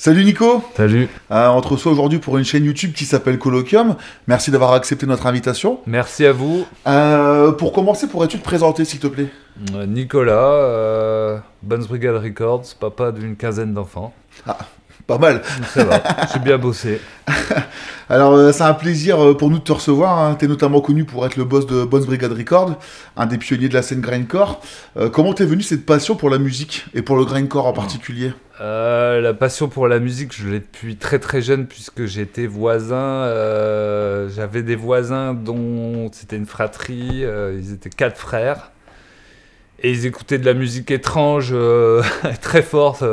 Salut Nico. Salut. On te reçoit aujourd'hui pour une chaîne YouTube qui s'appelle Colloquium. Merci d'avoir accepté notre invitation. Merci à vous. Pour commencer, pourrais-tu te présenter s'il te plaît? Nicolas, Bones Brigade Records, papa d'une quinzaine d'enfants. Ah, pas mal. Ça va, j'ai bien bossé. Alors, c'est un plaisir pour nous de te recevoir. Hein. Tu es notamment connu pour être le boss de Bones Brigade Records, un des pionniers de la scène grindcore. Comment t'es venu cette passion pour la musique et pour le grindcore en particulier? La passion pour la musique, je l'ai depuis très très jeune puisque j'étais voisin. J'avais des voisins dont c'était une fratrie. Ils étaient 4 frères. Et ils écoutaient de la musique étrange, très forte.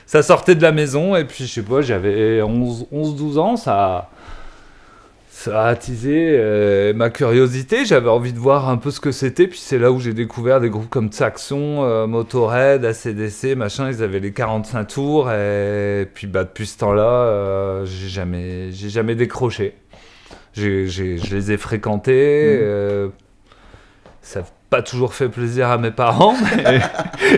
Ça sortait de la maison. Et puis, je sais pas, j'avais 11-12 ans. Ça a attisé ma curiosité. J'avais envie de voir un peu ce que c'était. Puis c'est là où j'ai découvert des groupes comme Saxon, Motorhead, AC/DC, machin. Ils avaient les 45 tours. Et puis depuis ce temps-là, j'ai jamais décroché. Je les ai fréquentés. Ça n'a pas toujours fait plaisir à mes parents. Mais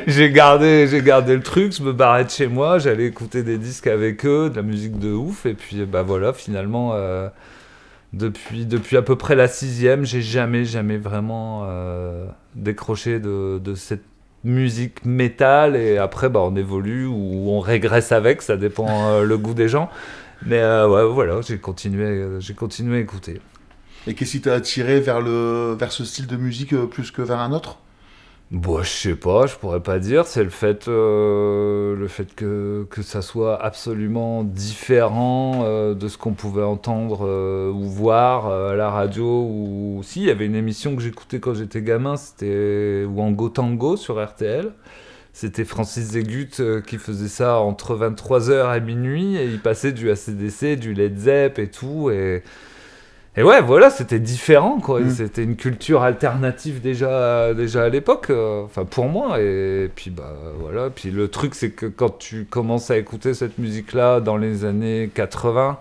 j'ai gardé le truc. Je me barrais de chez moi. J'allais écouter des disques avec eux, de la musique de ouf. Et puis voilà, finalement... Depuis à peu près la 6e, j'ai jamais vraiment décroché de cette musique métal. Et après, on évolue ou on régresse avec, ça dépend le goût des gens. Mais ouais, voilà, j'ai continué à écouter. Et qu'est-ce qui t'a attiré vers ce style de musique plus que vers un autre? Bon, je sais pas, je pourrais pas dire. C'est le fait que ça soit absolument différent de ce qu'on pouvait entendre ou voir à la radio. Ou si, il y avait une émission que j'écoutais quand j'étais gamin, c'était Wango Tango sur RTL. C'était Francis Zegut qui faisait ça entre 23h et minuit, et il passait du AC/DC, du Led Zepp et tout. Et ouais, voilà, c'était différent, quoi. C'était une culture alternative déjà à l'époque, enfin pour moi. Et puis voilà. Puis le truc, c'est que quand tu commences à écouter cette musique-là dans les années 80,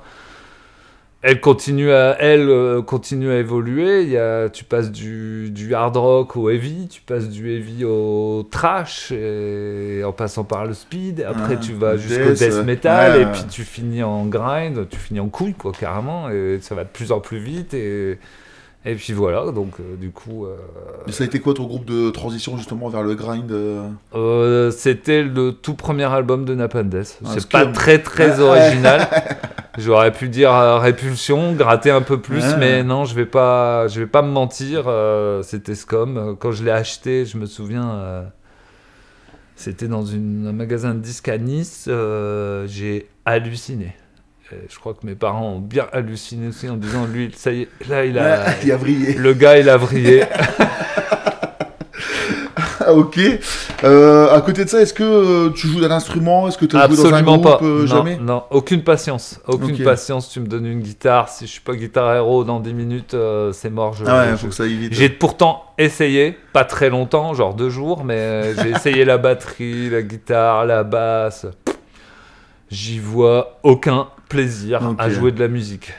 elle continue à évoluer. Tu passes du hard rock au heavy, tu passes du heavy au trash, et en passant par le speed. Après, tu vas jusqu'au death metal, et puis tu finis en grind, tu finis en couille, quoi, carrément. Et ça va de plus en plus vite. Et puis voilà, donc du coup... Et ça a été quoi ton groupe de transition justement vers le grind C'était le tout premier album de Napalm Death. C'est pas très original. J'aurais pu dire Répulsion, gratter un peu plus, mais non, je vais pas me mentir. C'était Scum. Quand je l'ai acheté, je me souviens, c'était dans un magasin de disques à Nice. J'ai halluciné. Je crois que mes parents ont bien halluciné aussi en disant, lui, ça y est, là, il a vrillé. Le gars, il a vrillé. Ok. À côté de ça, est-ce que tu joues d'un instrument? Est-ce que tu as joué dans un groupe? Absolument pas. Jamais. Non, aucune patience. Patience. Tu me donnes une guitare. Si je suis pas guitare héros dans 10 minutes, c'est mort. Faut que ça aille vite. J'ai pourtant essayé, pas très longtemps, genre 2 jours, mais j'ai essayé la batterie, la guitare, la basse. J'y vois aucun plaisir à jouer de la musique.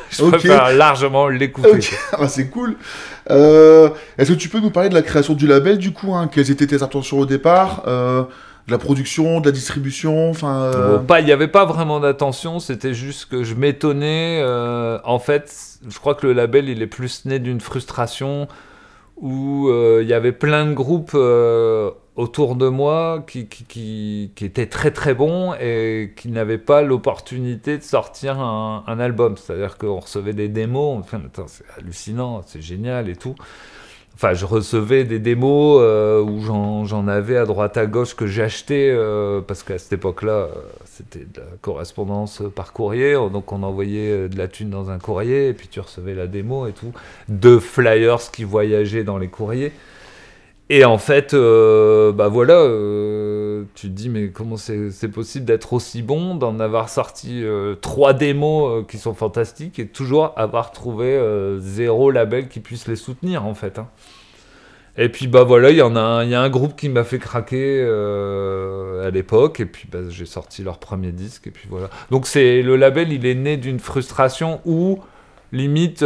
Je préfère largement l'écouter. C'est cool. Est-ce que tu peux nous parler de la création du label du coup, hein? Quelles étaient tes intentions au départ, de la production, de la distribution, il n'y avait pas vraiment d'attention, c'était juste que je m'étonnais. En fait, je crois que le label, il est plus né d'une frustration où il y avait plein de groupes autour de moi qui étaient très très bons et qui n'avaient pas l'opportunité de sortir un album. C'est-à-dire qu'on recevait des démos, enfin, c'est hallucinant, c'est génial et tout. Enfin, je recevais des démos où j'en avais à droite à gauche que j'achetais parce qu'à cette époque-là, c'était de la correspondance par courrier. Donc, on envoyait de la thune dans un courrier et puis tu recevais la démo et tout. 2 flyers qui voyageaient dans les courriers. Et en fait, voilà, tu te dis, mais comment c'est possible d'être aussi bon, d'en avoir sorti 3 démos qui sont fantastiques et toujours avoir trouvé 0 label qui puisse les soutenir, en fait. Hein. Et puis, voilà, il y a un groupe qui m'a fait craquer à l'époque, et puis j'ai sorti leur premier disque, et puis voilà. Donc, le label, il est né d'une frustration où, limite...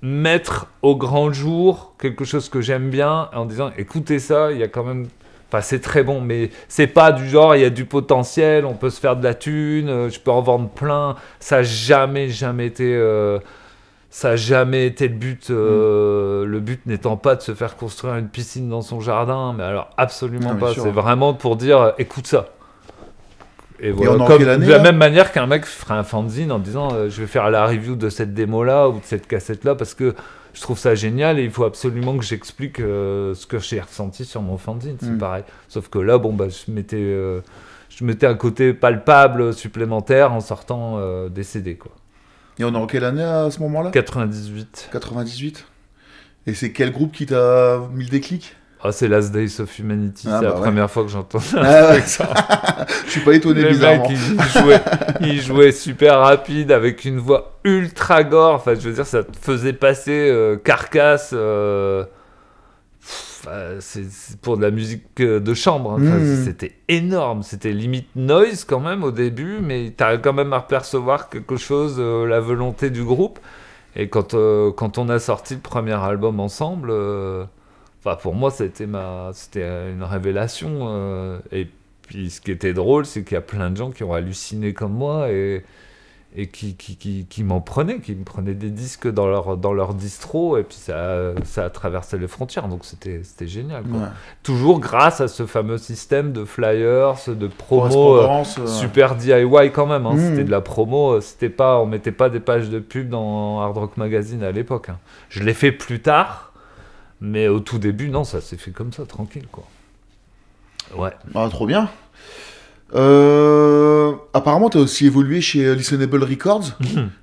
mettre au grand jour quelque chose que j'aime bien en disant écoutez ça, il y a quand même Enfin, c'est très bon, mais c'est pas du genre, il y a du potentiel, on peut se faire de la thune, je peux en vendre plein. Ça n'a jamais été... ça n'a jamais été le but. Le but n'étant pas de se faire construire une piscine dans son jardin, mais alors absolument pas. C'est vraiment pour dire, écoute ça. Et voilà, comme de la même manière qu'un mec ferait un fanzine en disant je vais faire la review de cette démo-là ou de cette cassette-là parce que je trouve ça génial et il faut absolument que j'explique ce que j'ai ressenti sur mon fanzine. C'est pareil. Sauf que là, bon, bah, je mettais un côté palpable supplémentaire en sortant des CD, quoi. Et on est en quelle année à ce moment-là ? 98. 98. Et c'est quel groupe qui t'a mis le déclic ? Ah, c'est Last Days of Humanity, c'est la première fois que j'entends ça. Je suis pas étonné, bizarrement. Il jouait super rapide avec une voix ultra gore. Enfin, je veux dire, ça te faisait passer Carcasse. C'est pour de la musique de chambre. Enfin, c'était énorme. C'était limite noise quand même au début, mais t'arrives quand même à percevoir quelque chose, la volonté du groupe. Et quand on a sorti le premier album ensemble... pour moi, c'était une révélation. Et puis, ce qui était drôle, c'est qu'il y a plein de gens qui ont halluciné comme moi et qui m'en prenaient, qui me prenaient des disques dans leur distro. Et puis, ça a traversé les frontières. Donc, c'était génial, quoi. Ouais. Toujours grâce à ce fameux système de flyers, de promo super DIY quand même. Hein. C'était de la promo. On mettait pas des pages de pub dans Hard Rock Magazine à l'époque. Hein. Je l'ai fait plus tard. Mais au tout début, non, ça s'est fait comme ça, tranquille, quoi. Ouais. Ah, trop bien. Apparemment, tu as aussi évolué chez Listenable Records.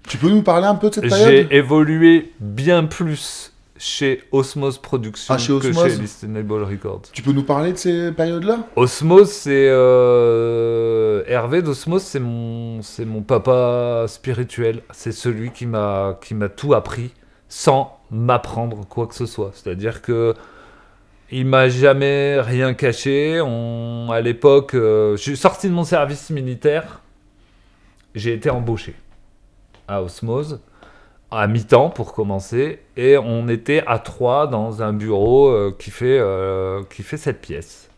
Tu peux nous parler un peu de cette période ? J'ai évolué bien plus chez Osmose Productions que chez Listenable Records. Tu peux nous parler de ces périodes-là ? Osmose, c'est... Hervé d'Osmose, c'est mon papa spirituel. C'est celui qui m'a tout appris sans m'apprendre quoi que ce soit. C'est-à-dire que il m'a jamais rien caché. À l'époque, je suis sorti de mon service militaire. J'ai été embauché à Osmose, à mi-temps pour commencer. Et on était à 3 dans un bureau qui fait 7 pièces.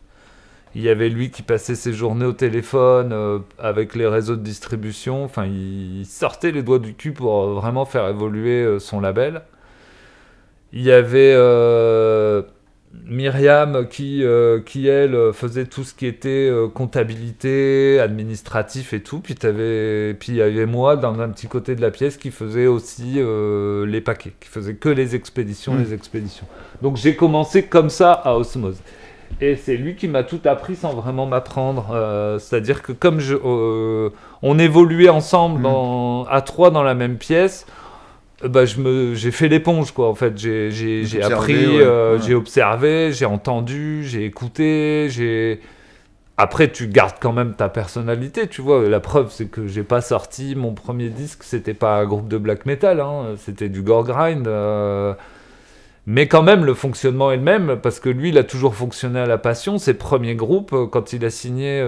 Il y avait lui qui passait ses journées au téléphone avec les réseaux de distribution. Enfin, il sortait les doigts du cul pour vraiment faire évoluer son label. Il y avait Myriam qui elle, faisait tout ce qui était comptabilité, administratif et tout. Puis il y avait moi, dans un petit côté de la pièce, qui faisait aussi les paquets, qui faisait que les expéditions. Donc j'ai commencé comme ça à Osmose. Et c'est lui qui m'a tout appris sans vraiment m'apprendre. C'est-à-dire que comme on évoluait ensemble à 3 dans la même pièce... j'ai fait l'éponge, quoi. En fait, j'ai appris, j'ai observé, j'ai entendu, j'ai écouté, Après, tu gardes quand même ta personnalité, tu vois. La preuve, c'est que j'ai pas sorti mon premier disque, c'était pas un groupe de black metal, hein, c'était du gore grind. Mais quand même, le fonctionnement est le même, parce que lui, il a toujours fonctionné à la passion. Ses premiers groupes, quand il a signé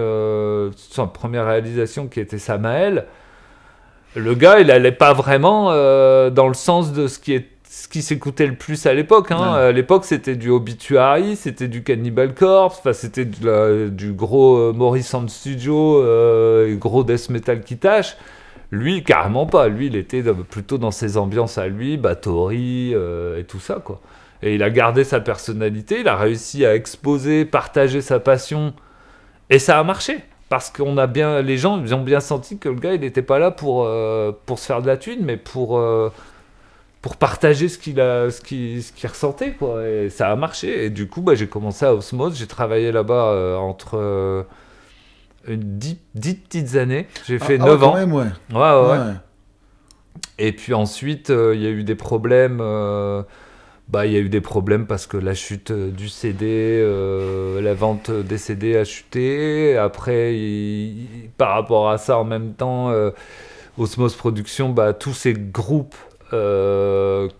sa première réalisation qui était Samael, le gars, il allait pas vraiment dans le sens de ce qui s'écoutait le plus à l'époque. Hein. À l'époque, c'était du Obituary, c'était du Cannibal Corpse, c'était du gros Maurice Sound Studio, gros death metal qui tâche. Lui, carrément pas. Lui, il était plutôt dans ses ambiances à lui, Bathory et tout ça, quoi. Et il a gardé sa personnalité, il a réussi à exposer, partager sa passion, et ça a marché. Parce que les gens ils ont bien senti que le gars, il n'était pas là pour se faire de la thune, mais pour partager ce qu'il ressentait, quoi. Et ça a marché. Et du coup, j'ai commencé à Osmose. J'ai travaillé là-bas entre 10 petites années. J'ai fait 9 ans. Quand même, ouais. Ouais. Et puis ensuite, il y a eu des problèmes... il y a eu des problèmes parce que la chute du CD, la vente des CD a chuté. Après, par rapport à ça, en même temps, Osmose Productions, tous ces groupes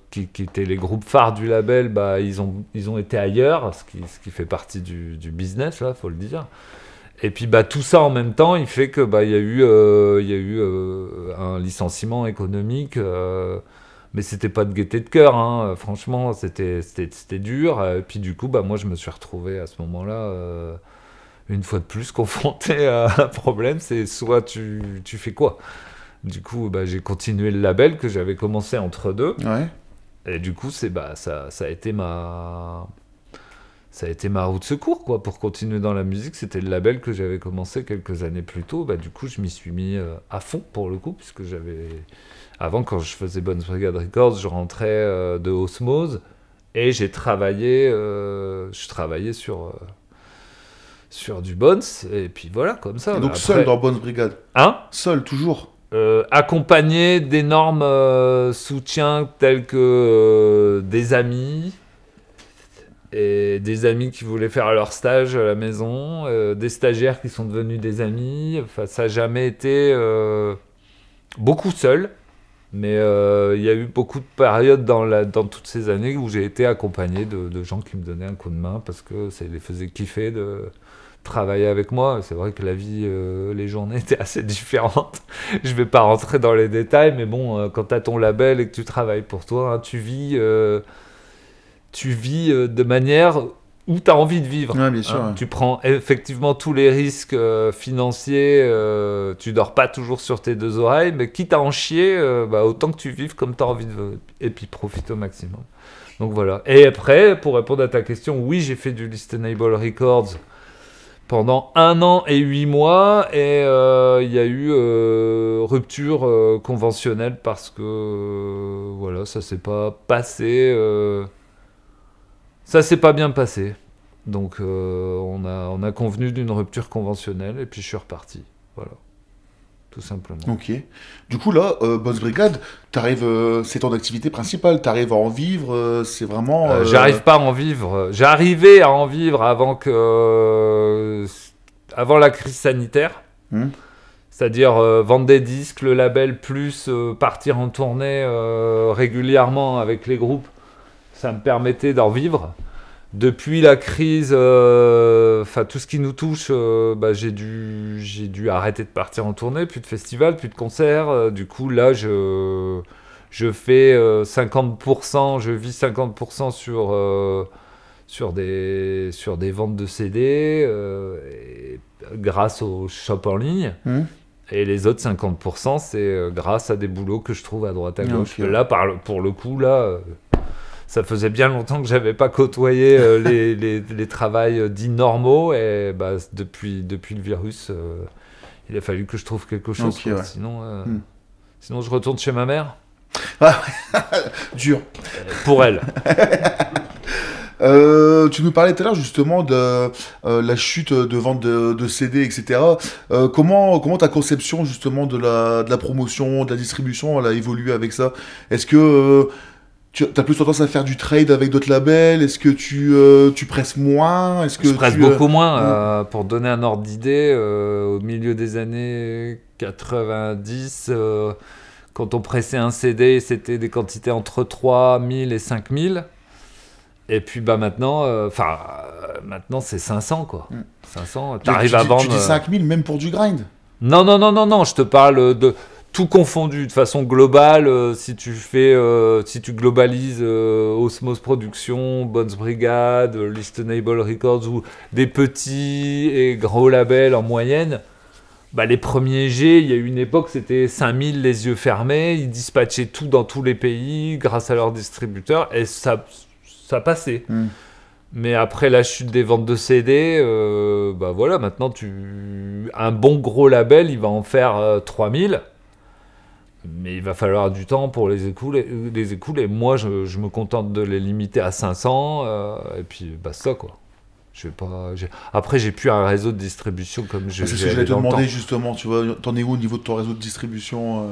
qui étaient les groupes phares du label, ils ont été ailleurs, ce qui fait partie du business, là, faut le dire. Et puis tout ça en même temps, il fait que il y a eu un licenciement économique. Mais c'était pas de gaieté de cœur, hein. Franchement, c'était dur. Et puis du coup, moi, je me suis retrouvé à ce moment-là, une fois de plus, confronté à un problème. C'est soit tu fais quoi? Du coup, j'ai continué le label que j'avais commencé entre deux. Ouais. Et du coup, ça a été ma roue de secours, quoi, pour continuer dans la musique. C'était le label que j'avais commencé quelques années plus tôt. Du coup, je m'y suis mis à fond, pour le coup, puisque avant, quand je faisais Bones Brigade Records, je rentrais de Osmose et je travaillais sur du Bones, et puis voilà, comme ça. Et donc seul dans Bones Brigade? Hein? Seul, toujours? Accompagné d'énormes soutiens tels que des amis, et des amis qui voulaient faire leur stage à la maison, des stagiaires qui sont devenus des amis. Enfin, ça n'a jamais été beaucoup seul. Mais il y a eu beaucoup de périodes dans toutes ces années où j'ai été accompagné de gens qui me donnaient un coup de main parce que ça les faisait kiffer de travailler avec moi. C'est vrai que la vie, les journées étaient assez différentes. Je vais pas rentrer dans les détails, mais bon, quand tu as ton label et que tu travailles pour toi, hein, tu vis de manière où tu as envie de vivre. Ouais, bien sûr, ouais. Tu prends effectivement tous les risques financiers, tu dors pas toujours sur tes deux oreilles, mais quitte à en chier, autant que tu vives comme tu as envie de, et puis profite au maximum. Donc voilà. Et après, pour répondre à ta question, oui, j'ai fait du Listenable Records pendant 1 an et 8 mois, et il y a eu rupture conventionnelle parce que voilà, ça s'est pas passé. Ça s'est pas bien passé. Donc on a convenu d'une rupture conventionnelle et puis je suis reparti. Voilà. Tout simplement. Ok. Du coup là, Bones Brigade, c'est ton activité principale, t'arrives à en vivre, c'est vraiment... J'arrive pas à en vivre. J'arrivais à en vivre avant la crise sanitaire. C'est-à-dire vendre des disques, le label, plus partir en tournée régulièrement avec les groupes. Ça me permettait d'en vivre. Depuis la crise, tout ce qui nous touche, j'ai dû arrêter de partir en tournée, plus de festivals, plus de concerts. Du coup, là, je fais 50%, je vis 50% sur des ventes de CD grâce au shop en ligne. Et les autres 50%, c'est grâce à des boulots que je trouve à droite à gauche. Okay. Là, pour le coup, là... ça faisait bien longtemps que j'avais pas côtoyé les travails dits normaux, et depuis le virus, il a fallu que je trouve quelque chose. Okay, ouais. Sinon, je retourne chez ma mère. Dur. Pour elle. Tu nous parlais tout à l'heure justement de la chute de vente de CD, etc. Comment ta conception justement de la promotion, de la distribution, elle a évolué avec ça? Est-ce que tu as plus tendance à faire du trade avec d'autres labels? Est-ce que tu presses moins? Je presse beaucoup moins. Pour donner un ordre d'idée, au milieu des années 90, quand on pressait un CD, c'était des quantités entre 3000 et 5000. Et puis maintenant, maintenant c'est 500 quoi. 500, t'arrives à vendre... Tu dis 5000 même pour du grind? Non, je te parle de... tout confondu, de façon globale, si tu globalises Osmose Productions, Bones Brigade, Listenable Records ou des petits et gros labels en moyenne, les premiers G, il y a eu une époque, c'était 5000 les yeux fermés, ils dispatchaient tout dans tous les pays grâce à leurs distributeurs, et ça passait. Mais après la chute des ventes de CD, voilà, maintenant un bon gros label, il va en faire 3000. Mais il va falloir du temps pour les écouler. Moi, je me contente de les limiter à 500, et puis basta, quoi. Après, j'ai plus un réseau de distribution comme j'ai. C'est ce que j'allais te demander, justement. Tu vois, t'en es où au niveau de ton réseau de distribution?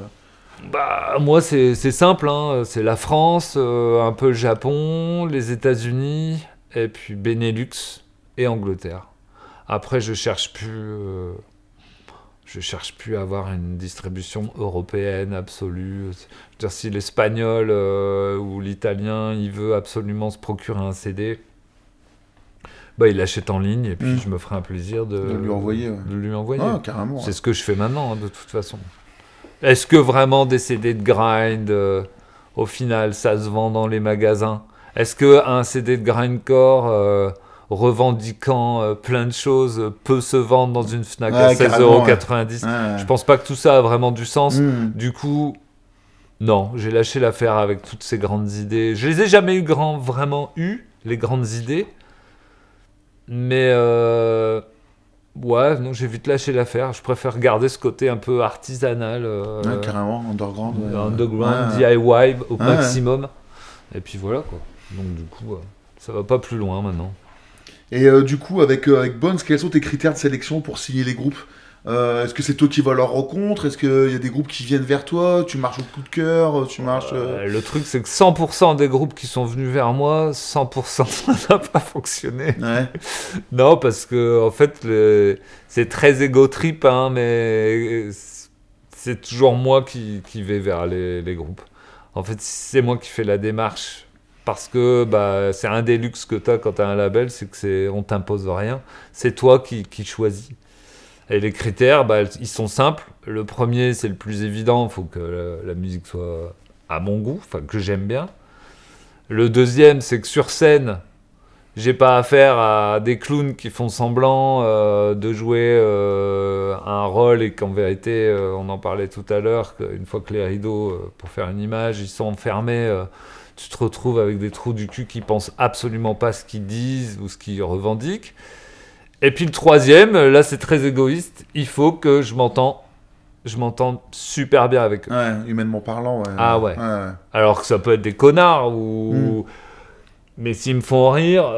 Moi, c'est simple, hein. C'est la France, un peu le Japon, les États-Unis, et puis Benelux et Angleterre. Après, je cherche plus à avoir une distribution européenne absolue. Je veux dire, si l'espagnol ou l'italien, il veut absolument se procurer un CD, il l'achète en ligne, et puis je me ferai un plaisir de lui envoyer. De lui envoyer. Ah, carrément. C'est ce que je fais maintenant, hein, de toute façon. Est-ce que vraiment des CD de grind au final, ça se vend dans les magasins? Est-ce qu'un CD de grindcore revendiquant plein de choses peut se vendre dans une Fnac à 16,90 €? Je pense pas que tout ça a vraiment du sens. Du coup, non, j'ai lâché l'affaire avec toutes ces grandes idées. Je les ai jamais vraiment eu, les grandes idées. Mais ouais, non, j'ai vite lâché l'affaire. Je préfère garder ce côté un peu artisanal. Carrément, underground. Underground, DIY au maximum. Et puis voilà, quoi. Donc du coup, ça va pas plus loin maintenant. Et du coup, avec Bones, quels sont tes critères de sélection pour signer les groupes? Est-ce que c'est toi qui vas à leur rencontre? Est-ce qu'il y a des groupes qui viennent vers toi? Tu marches au coup de cœur? Le truc, c'est que 100% des groupes qui sont venus vers moi, 100% ça n'a pas fonctionné. Ouais. Non, parce que en fait, c'est très égo trip, hein, mais c'est toujours moi qui vais vers les groupes. En fait, c'est moi qui fais la démarche. Parce que c'est un des luxes que tu as quand tu as un label, c'est qu'on t'impose rien. C'est toi qui choisis. Et les critères, ils sont simples. Le premier, c'est le plus évident. Il faut que la musique soit à mon goût, enfin que j'aime bien. Le deuxième, c'est que sur scène, j'ai pas affaire à des clowns qui font semblant de jouer un rôle et qu'en vérité, on en parlait tout à l'heure, qu'une fois que les rideaux, pour faire une image, ils sont fermés, tu te retrouves avec des trous du cul qui pensent absolument pas ce qu'ils disent ou ce qu'ils revendiquent. Et puis le troisième, là c'est très égoïste, il faut que je m'entende super bien avec eux. Ouais, humainement parlant, ouais. Ah ouais. Alors que ça peut être des connards ou... Mais s'ils me font rire,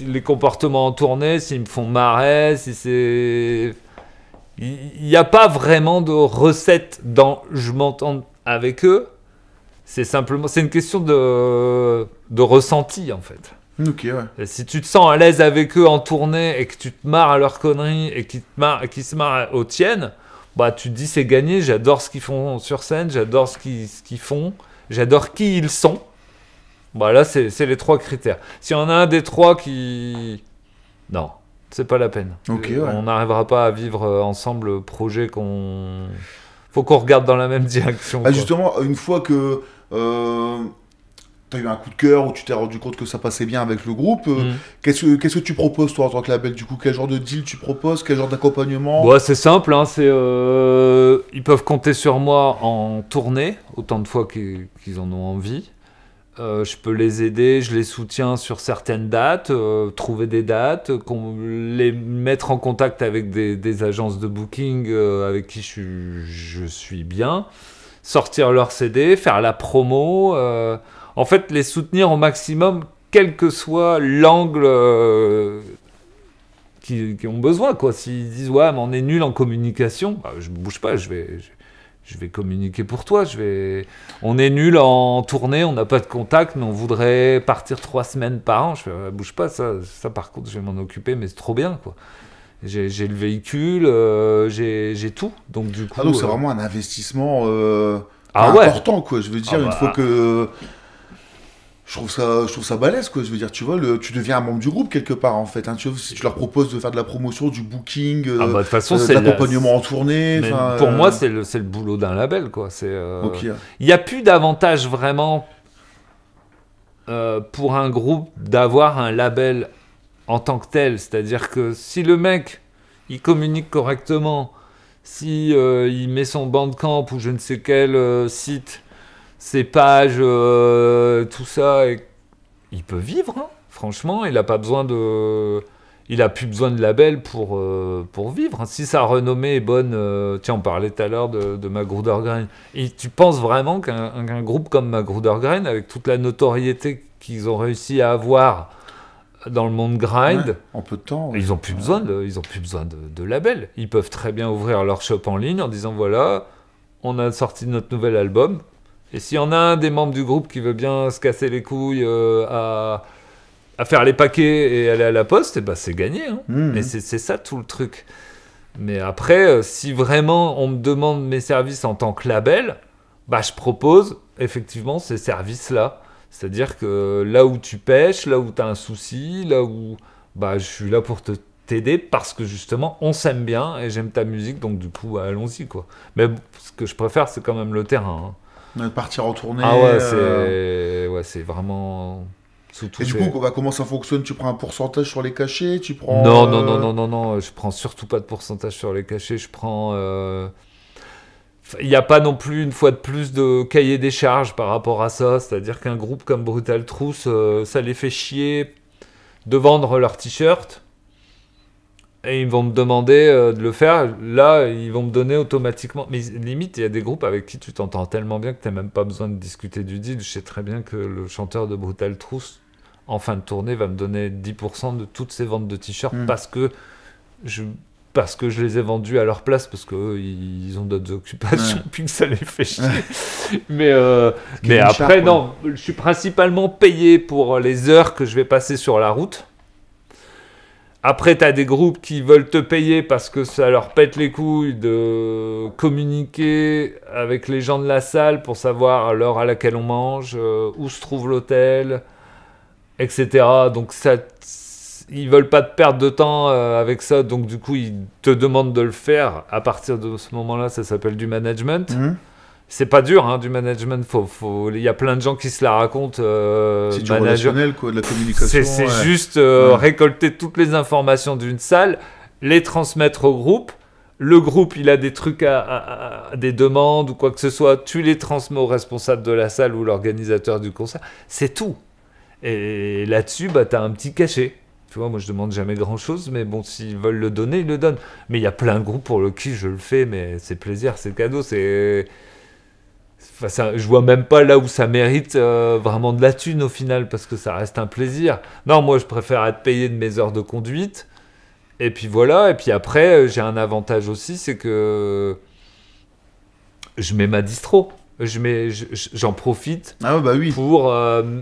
les comportements en tournée, s'ils me font marrer, si c'est... Il n'y a pas vraiment de recette dans je m'entends avec eux. C'est une question de ressenti en fait. Ok, ouais. Et si tu te sens à l'aise avec eux en tournée et que tu te marres à leurs conneries et qu'ils se marrent aux tiennes, tu te dis c'est gagné, j'adore ce qu'ils font sur scène, j'adore ce qu'ils font, j'adore qui ils sont. Là c'est les trois critères. S'il y en a un des trois qui... Non, c'est pas la peine. Ok, ouais. On n'arrivera pas à vivre ensemble le projet Faut qu'on regarde dans la même direction. Justement, une fois que t'as eu un coup de cœur ou tu t'es rendu compte que ça passait bien avec le groupe, qu'est-ce que tu proposes toi en tant que label? Du coup, quel genre de deal tu proposes? Quel genre d'accompagnement? C'est simple, hein, ils peuvent compter sur moi en tournée, autant de fois qu'ils en ont envie. Je peux les aider, je les soutiens sur certaines dates, trouver des dates, les mettre en contact avec des agences de booking avec qui je suis bien, sortir leur CD, faire la promo, en fait les soutenir au maximum, quel que soit l'angle qui ont besoin, quoi. S'ils disent ouais mais on est nul en communication, je bouge pas, je vais communiquer pour toi. On est nul en tournée, on n'a pas de contact, mais on voudrait partir 3 semaines par an. Je fais, bouge pas, ça par contre, je vais m'en occuper, mais c'est trop bien, quoi. J'ai le véhicule, j'ai tout. Donc du coup, donc c'est vraiment un investissement important, quoi. Je veux dire, une fois que... Je trouve ça balèze, quoi. Je veux dire, tu vois, tu deviens un membre du groupe quelque part, en fait. Hein. Tu vois, si tu leur proposes de faire de la promotion, du booking, de toute façon, de l'accompagnement en tournée. Pour moi, c'est le boulot d'un label, quoi. Okay. Il n'y a plus d'avantage vraiment pour un groupe d'avoir un label en tant que tel. C'est-à-dire que si le mec, il communique correctement, si il met son Bandcamp ou je ne sais quel site, ses pages, tout ça, il peut vivre, hein. Franchement, il a plus besoin de label pour vivre. Si sa renommée est bonne, tiens, on parlait tout à l'heure de Magruder Grind, et tu penses vraiment qu'un groupe comme Magruder Grind, avec toute la notoriété qu'ils ont réussi à avoir dans le monde grind, en peu de temps, ils ont plus besoin de label. Ils peuvent très bien ouvrir leur shop en ligne en disant voilà, on a sorti notre nouvel album. Et s'il y en a un des membres du groupe qui veut bien se casser les couilles à faire les paquets et aller à la poste, c'est gagné. Hein. Et c'est ça tout le truc. Mais après, si vraiment on me demande mes services en tant que label, je propose effectivement ces services-là. C'est-à-dire que là où tu pêches, là où tu as un souci, là où je suis là pour t'aider parce que justement on s'aime bien et j'aime ta musique, donc du coup allons-y, quoi. Mais ce que je préfère, c'est quand même le terrain. Hein. Partir en tournée. Ah ouais, c'est vraiment... Et du coup, comment ça fonctionne? Tu prends un pourcentage sur les cachets? Tu prends... Non, je prends surtout pas de pourcentage sur les cachets, je prends... Il n'y a pas non plus, une fois de plus, de cahier des charges par rapport à ça, c'est-à-dire qu'un groupe comme Brutal Truth, ça les fait chier de vendre leurs t-shirts, et ils vont me demander de le faire. Là, ils vont me donner automatiquement. Mais limite, il y a des groupes avec qui tu t'entends tellement bien que tu n'as même pas besoin de discuter du deal. Je sais très bien que le chanteur de Brutal Truth, en fin de tournée, va me donner 10% de toutes ses ventes de t-shirts parce que je les ai vendus à leur place, parce qu'eux, ils ont d'autres occupations, puis que ça les fait chier. Mais après, non, je suis principalement payé pour les heures que je vais passer sur la route. Après, tu as des groupes qui veulent te payer parce que ça leur pète les couilles de communiquer avec les gens de la salle pour savoir l'heure à laquelle on mange, où se trouve l'hôtel, etc. Donc, ils veulent pas te perdre de temps avec ça. Donc, du coup, ils te demandent de le faire. À partir de ce moment-là, ça s'appelle du management. C'est pas dur, hein, du management. Il y a plein de gens qui se la racontent. C'est du relationnel, quoi, de la communication. C'est juste récolter toutes les informations d'une salle, les transmettre au groupe. Le groupe, il a des trucs, des demandes ou quoi que ce soit. Tu les transmets au responsable de la salle ou l'organisateur du concert. C'est tout. Et là-dessus, tu as un petit cachet. Tu vois, moi, je demande jamais grand-chose, mais bon, s'ils veulent le donner, ils le donnent. Mais il y a plein de groupes pour qui je le fais, mais c'est plaisir, c'est cadeau, Enfin, je vois même pas là où ça mérite vraiment de la thune au final, parce que ça reste un plaisir. Non, moi je préfère être payé de mes heures de conduite, et puis voilà. Et puis après, j'ai un avantage aussi, c'est que je mets ma distro. J'en profite pour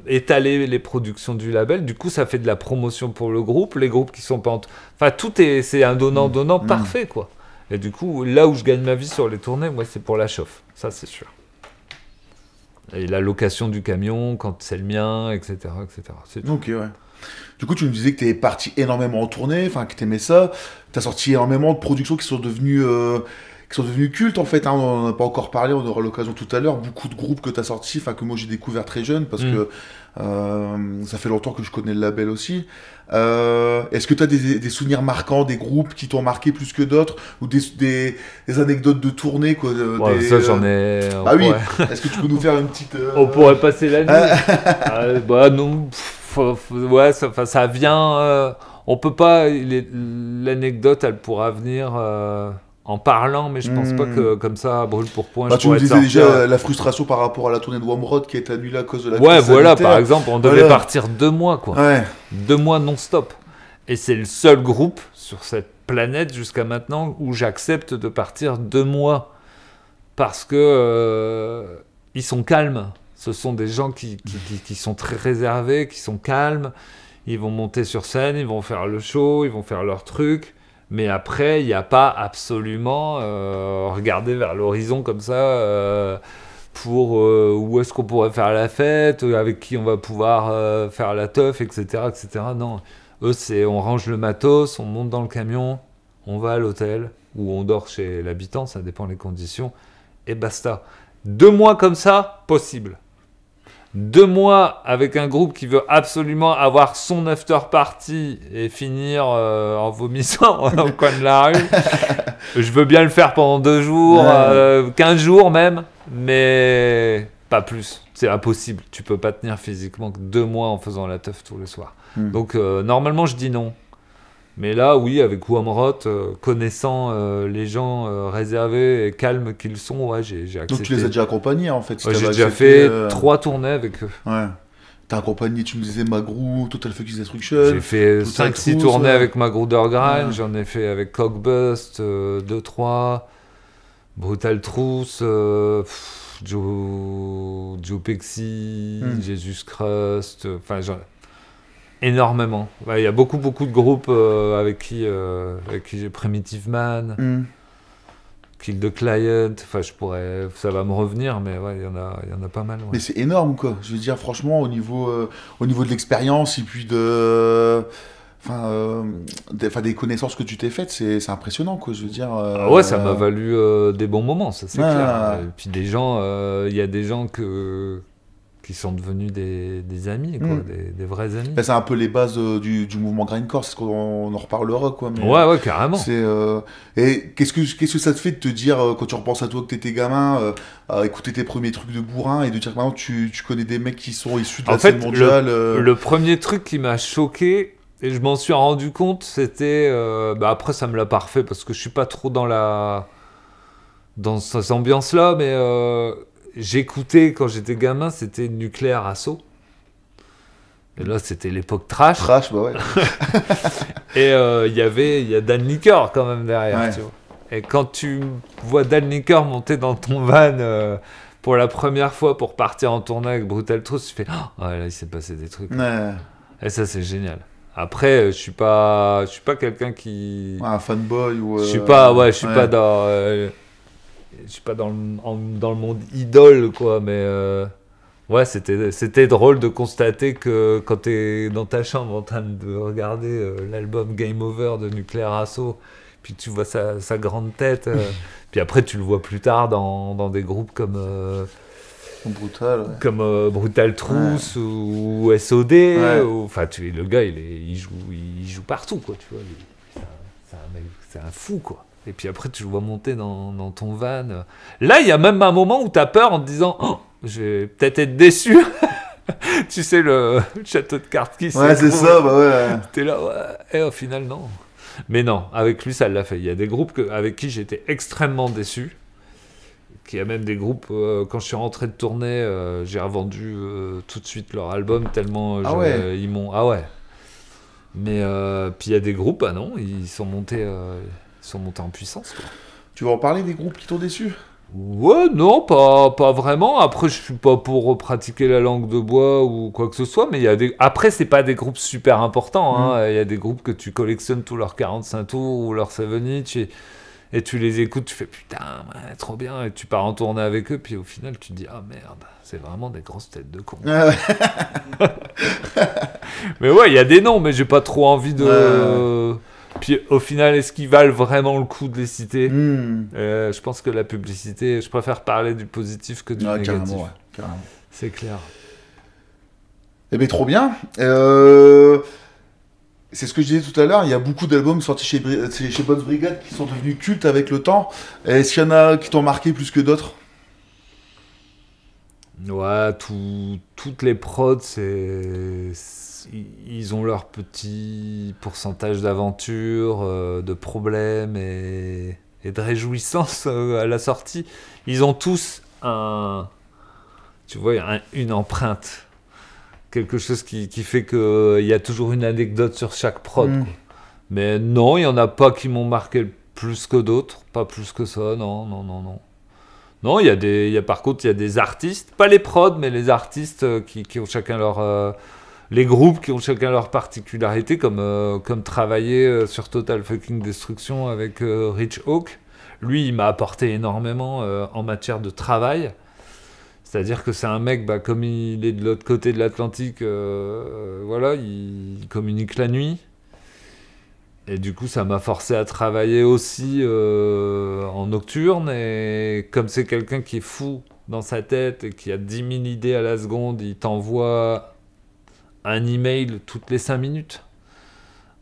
étaler les productions du label. Du coup, ça fait de la promotion pour le groupe. Les groupes qui sont pas enfin, c'est un donnant-donnant parfait, quoi. Et du coup, là où je gagne ma vie sur les tournées, moi, c'est pour la chauffe. Ça, c'est sûr. Et la location du camion, quand c'est le mien, etc. C'est tout. Ok, ouais. Du coup, tu me disais que tu es parti énormément en tournée, enfin, que tu aimais ça. Tu as sorti énormément de productions qui sont devenues cultes, en fait. Hein. On n'en a pas encore parlé, on aura l'occasion tout à l'heure. Beaucoup de groupes que tu as sortis, que moi j'ai découvert très jeune, parce que ça fait longtemps que je connais le label aussi. Est-ce que tu as des souvenirs marquants, des groupes qui t'ont marqué plus que d'autres, ou des anecdotes de tournée, quoi, ça, j'en ai... oui, est-ce que tu peux nous faire une petite... On pourrait passer la nuit. Non, ça vient... on peut pas... L'anecdote, elle pourra venir... en parlant, mais je pense pas que comme ça, brûle pour point. Tu me disais déjà la frustration par rapport à la tournée de Wamrod qui a été annulée à cause de la crise sanitaire. Par exemple, on devait partir 2 mois, quoi. 2 mois non-stop. Et c'est le seul groupe sur cette planète jusqu'à maintenant où j'accepte de partir 2 mois parce que ils sont calmes. Ce sont des gens qui sont très réservés, qui sont calmes. Ils vont monter sur scène, ils vont faire le show, ils vont faire leur truc. Mais après, il n'y a pas absolument regarder vers l'horizon comme ça pour où est-ce qu'on pourrait faire la fête, avec qui on va pouvoir faire la teuf, etc. Non, eux, on range le matos, on monte dans le camion, on va à l'hôtel, ou on dort chez l'habitant, ça dépend des conditions, et basta. 2 mois comme ça, possible. 2 mois avec un groupe qui veut absolument avoir son after party et finir en vomissant au coin de la rue. Je veux bien le faire pendant 2 jours, 15 jours même, mais pas plus. C'est impossible. Tu peux pas tenir physiquement 2 mois en faisant la teuf tous les soirs. Donc normalement je dis non. Mais là, oui, avec Wamrot, connaissant les gens réservés et calmes qu'ils sont, j'ai accepté. Donc tu les as déjà accompagnés, en fait. J'ai déjà fait 3 tournées avec eux. Ouais. T'as accompagné, tu me disais, Magrou, Total Fucking Destruction. J'ai fait 5-6 tournées avec Magrou Underground, j'en ai fait avec Cockbust, 2-3, Brutal Truth, Joe Pexy, Jesus Crust, enfin énormément. Il y a beaucoup de groupes avec qui j'ai Primitive Man, Kill the Client. Enfin, ça va me revenir, mais il y en a pas mal. Ouais. Mais c'est énorme, quoi. Je veux dire, franchement, au niveau de l'expérience et puis de. des connaissances que tu t'es faites, c'est impressionnant, quoi. Je veux dire. Ah ouais, ça m'a valu des bons moments, ça c'est clair. Et puis il y a des gens qui sont devenus des amis, quoi, des vrais amis. C'est un peu les bases du mouvement grindcore, c'est ce qu'on en reparlera, quoi. Mais, ouais, carrément. Et qu'est-ce que ça te fait de te dire, quand tu repenses à toi que t'étais gamin, à écouter tes premiers trucs de bourrin et de dire que maintenant tu connais des mecs qui sont issus de la scène mondiale. Le premier truc qui m'a choqué, et je m'en suis rendu compte, c'était... après, ça me l'a pas refait, parce que je suis pas trop dans cette ambiance-là, mais... J'écoutais quand j'étais gamin, c'était Nuclear Assault. Et là, c'était l'époque trash. Trash, bah ouais. Et il y a Dan Licker quand même derrière. Ouais. Tu vois. Et quand tu vois Dan Licker monter dans ton van pour la première fois pour partir en tournée avec Brutal Truth, tu fais ouais, là, il s'est passé des trucs. Ouais. Et ça, c'est génial. Après, je suis pas quelqu'un qui. Un fanboy ou. Je suis pas dans. Je suis pas dans le monde idole, quoi, mais ouais, c'était drôle de constater que quand t'es dans ta chambre en train de regarder l'album Game Over de Nuclear Assault, puis tu vois sa grande tête, puis après tu le vois plus tard dans des groupes comme Brutal Truth ou SOD, enfin le gars il joue partout, quoi, tu vois, c'est un fou, quoi. Et puis après, tu le vois monter dans ton van. Là, il y a même un moment où tu as peur en te disant je vais peut-être être déçu. Tu sais, le château de cartes qui ouais, c'est ça, bah ouais. T'es là, ouais. Et au final, non. Mais non, avec lui, ça l'a fait. Il y a des groupes avec qui j'étais extrêmement déçu. Il y a même des groupes, quand je suis rentré de tournée, j'ai revendu tout de suite leur album tellement ils m'ont... Ah ouais. Mais puis il y a des groupes, non, ils sont montés en puissance, quoi. Tu vas en parler des groupes qui t'ont déçu ? Ouais, non, pas vraiment. Après, je suis pas pour pratiquer la langue de bois ou quoi que ce soit, mais après, c'est pas des groupes super importants, hein. Il y a des groupes que tu collectionnes tous leurs 45 tours ou leurs 7 inch et tu les écoutes, tu fais putain, ouais, trop bien, et tu pars en tournée avec eux, puis au final, tu te dis, ah merde, c'est vraiment des grosses têtes de con. Mais ouais, il y a des noms, mais j'ai pas trop envie de... Puis au final, est-ce qu'ils valent vraiment le coup de les citer ? Je pense que la publicité, je préfère parler du positif que du négatif. Carrément. C'est clair. Eh bien, trop bien. C'est ce que je disais tout à l'heure, il y a beaucoup d'albums sortis chez Bones Brigade qui sont devenus cultes avec le temps. Est-ce qu'il y en a qui t'ont marqué plus que d'autres ? Ouais, toutes les prods, ils ont leur petit pourcentage d'aventure, de problèmes et de réjouissance à la sortie. Ils ont tous une empreinte. Quelque chose qui fait qu'il y a toujours une anecdote sur chaque prod. Quoi. Mais non, il n'y en a pas qui m'ont marqué plus que d'autres. Pas plus que ça, non. Non, par contre, il y a des artistes, pas les prods, mais les artistes qui ont chacun leur... les groupes qui ont chacun leur particularité, comme travailler sur Total Fucking Destruction avec Rich Hawk. Lui, il m'a apporté énormément en matière de travail. C'est-à-dire que c'est un mec, comme il est de l'autre côté de l'Atlantique, il communique la nuit. Et du coup, ça m'a forcé à travailler aussi en nocturne. Et comme c'est quelqu'un qui est fou dans sa tête et qui a 10 000 idées à la seconde, il t'envoie un email toutes les 5 minutes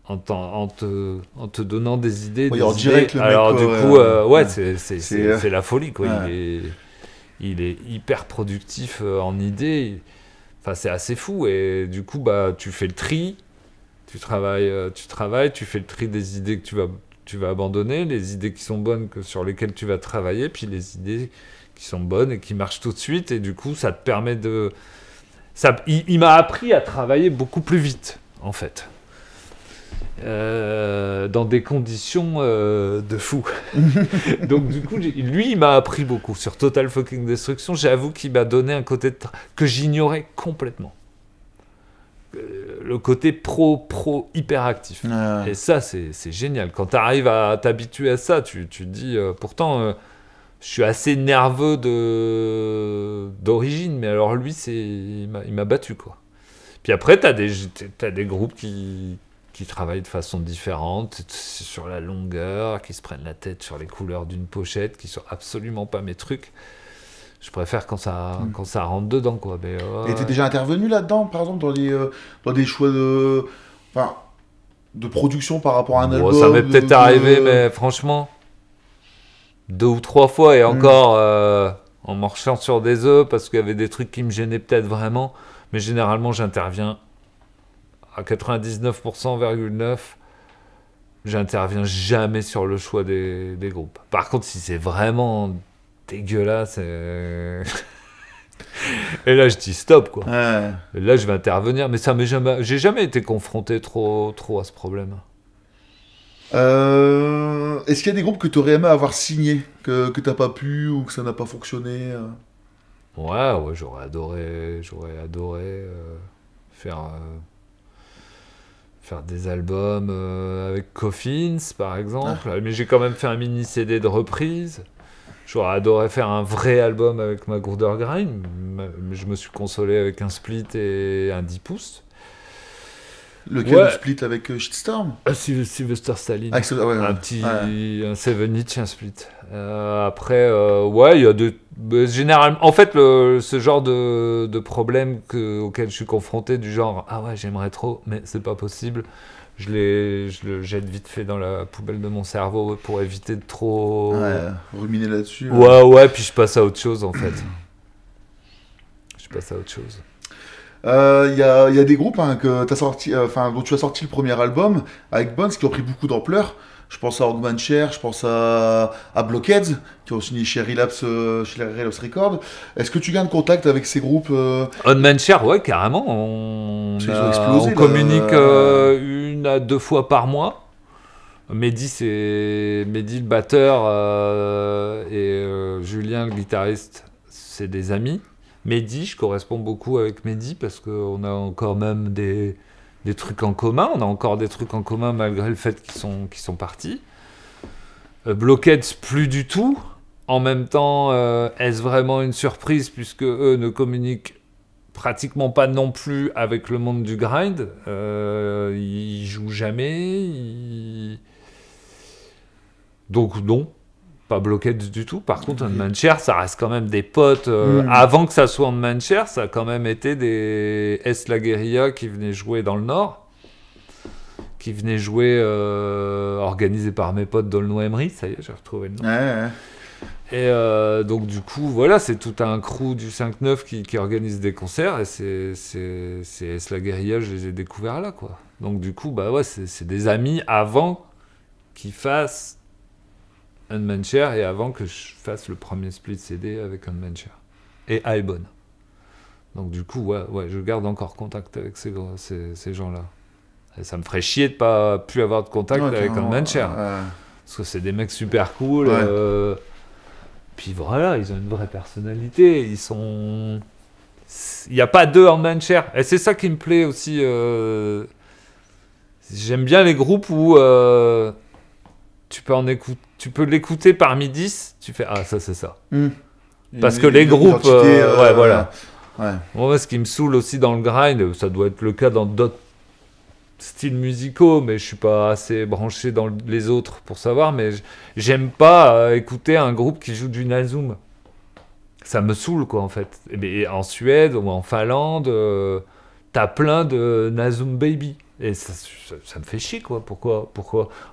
en te donnant des idées. Oui, en direct, le mec. Alors du coup, c'est la folie, quoi. Ouais. Il est hyper productif en idées. Enfin, c'est assez fou. Et du coup, tu fais le tri. Tu travailles, tu fais le tri des idées que tu vas abandonner, les idées qui sont bonnes sur lesquelles tu vas travailler, puis les idées qui sont bonnes et qui marchent tout de suite. Et du coup, ça te permet de... Il m'a appris à travailler beaucoup plus vite, en fait. Dans des conditions de fou. Donc du coup, lui, il m'a appris beaucoup. Sur Total Fucking Destruction, j'avoue qu'il m'a donné un côté que j'ignorais complètement. Le côté pro hyperactif. Et ça, c'est génial. Quand tu arrives à t'habituer à ça, tu te dis... pourtant, je suis assez nerveux d'origine, mais alors lui, il m'a battu, quoi. Puis après, t'as des groupes qui qui travaillent de façon différente, sur la longueur, qui se prennent la tête sur les couleurs d'une pochette, qui sont absolument pas mes trucs. Je préfère quand ça rentre dedans, quoi. Mais, Et t'es déjà intervenu là-dedans, par exemple, dans des choix de production par rapport à un album? Ça m'est peut-être arrivé, mais franchement, 2 ou 3 fois, et encore en marchant sur des œufs, parce qu'il y avait des trucs qui me gênaient peut-être vraiment. Mais généralement, j'interviens à 99,9%, j'interviens jamais sur le choix des groupes. Par contre, si c'est vraiment dégueulasse, et là je dis stop, quoi. Ouais. Et là je vais intervenir, mais j'ai jamais été confronté trop à ce problème. Est-ce qu'il y a des groupes que tu aurais aimé avoir signés, que t'as pas pu ou que ça n'a pas fonctionné? Ouais, j'aurais adoré faire des albums avec Coffins, par exemple. Mais j'ai quand même fait un mini CD de reprise. J'aurais adoré faire un vrai album avec Magruder Grind, mais je me suis consolé avec un split et un 10 pouces. Lequel, le split avec Shitstorm? Sylvester Stallone. Un petit un 7-inch, un split. Après, il y a généralement, en fait, ce genre de problème auquel je suis confronté, du genre, j'aimerais trop, mais c'est pas possible. Je le jette vite fait dans la poubelle de mon cerveau pour éviter de trop... ruminer là-dessus. Puis je passe à autre chose, en fait. Il y a des groupes que t'as sorti, dont tu as sorti le premier album avec Bones qui ont pris beaucoup d'ampleur. Je pense à Hogman Chair, je pense à Blockheads qui ont signé chez Relapse Records. Est-ce que tu gardes contact avec ces groupes? Hogman Chair, ouais, carrément. On communique 1 à 2 fois par mois. Mehdi le batteur et Julien le guitariste, c'est des amis. Mehdi, je corresponds beaucoup avec Mehdi parce qu'on a encore même des trucs en commun. On a encore des trucs en commun malgré le fait qu'ils sont partis. Blockheads, plus du tout. En même temps, est-ce vraiment une surprise puisque eux ne communiquent pratiquement pas non plus avec le monde du grind. Ils jouent jamais. Donc non. Pas Blockheads du tout. Par contre, Hogman Chair, ça reste quand même des potes. Avant que ça soit Hogman Chair, ça a quand même été des S La Guerilla qui venaient jouer dans le Nord, qui venaient jouer organisés par mes potes Dolno Emery. Ça y est, j'ai retrouvé le nom. Et donc du coup, voilà, c'est tout un crew du 5-9 qui organise des concerts. Et c'est S La Guerilla, je les ai découverts là, quoi. Donc du coup, c'est des amis avant qu'ils fassent Hogman Chair et avant que je fasse le premier split CD avec Hogman Chair et Highbone. Donc du coup, je garde encore contact avec ces gens-là. Et ça me ferait chier de pas plus avoir de contact avec Hogman Chair. Parce que c'est des mecs super cool. Puis voilà, ils ont une vraie personnalité. Il n'y a pas deux Hogman Chair. Et c'est ça qui me plaît aussi. J'aime bien les groupes où tu peux l'écouter parmi 10, tu fais ça c'est ça. Parce que les groupes voilà. Moi ce qui me saoule aussi dans le grind, ça doit être le cas dans d'autres styles musicaux, mais je suis pas assez branché dans les autres pour savoir, mais j'aime pas écouter un groupe qui joue du Nasum. Ça me saoule, quoi, en fait. Et en Suède ou en Finlande, t'as plein de Nasum Baby. Et ça me fait chier, quoi. Pourquoi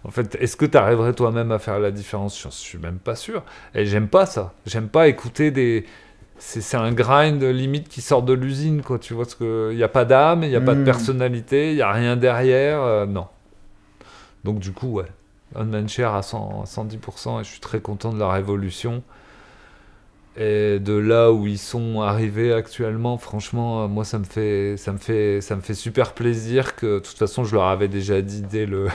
en fait, est-ce que t'arriverais toi-même à faire la différence? Je suis même pas sûr. Et j'aime pas ça. J'aime pas écouter c'est un grind limite qui sort de l'usine, quoi. Tu vois, parce qu'il n'y a pas d'âme, il n'y a pas de personnalité, il n'y a rien derrière. Non. Donc du coup, Hogman Chair à 110%, et je suis très content de leur évolution. Et de là où ils sont arrivés actuellement, franchement, moi ça me fait super plaisir que, de toute façon, je leur avais déjà dit dès le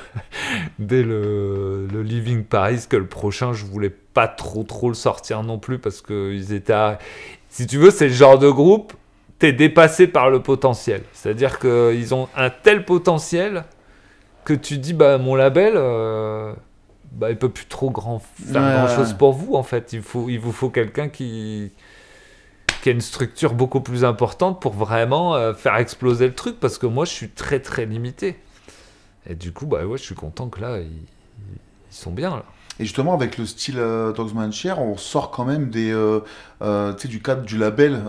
Living Paris que le prochain, je voulais pas trop le sortir non plus parce que ils étaient, si tu veux, c'est le genre de groupe, t'es dépassé par le potentiel. C'est-à-dire qu'ils ont un tel potentiel que tu dis, mon label, il peut plus trop faire grand-chose pour vous, en fait. Il vous faut quelqu'un qui a une structure beaucoup plus importante pour vraiment faire exploser le truc, parce que moi, je suis très, très limité. Et du coup, bah ouais, je suis content que là, ils sont bien, là. Et justement, avec le style Dogsman Share, on sort quand même tu sais, du cadre du label,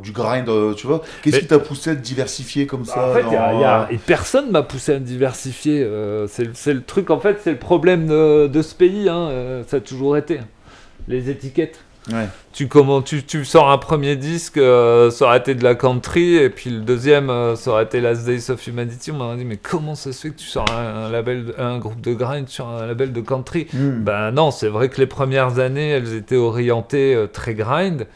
du grind, tu vois. Qu'est-ce qui t'a poussé à te diversifier comme ça En fait, et personne m'a poussé à me diversifier. C'est le truc, en fait, c'est le problème de ce pays. Hein, ça a toujours été. Les étiquettes. Ouais. Tu sors un premier disque, ça aurait été de la country, et puis le deuxième, ça aurait été Last Days of Humanity. On m'a dit, mais comment ça se fait que tu sors un groupe de grind sur un label de country? Ben non, c'est vrai que les premières années, elles étaient orientées très grind.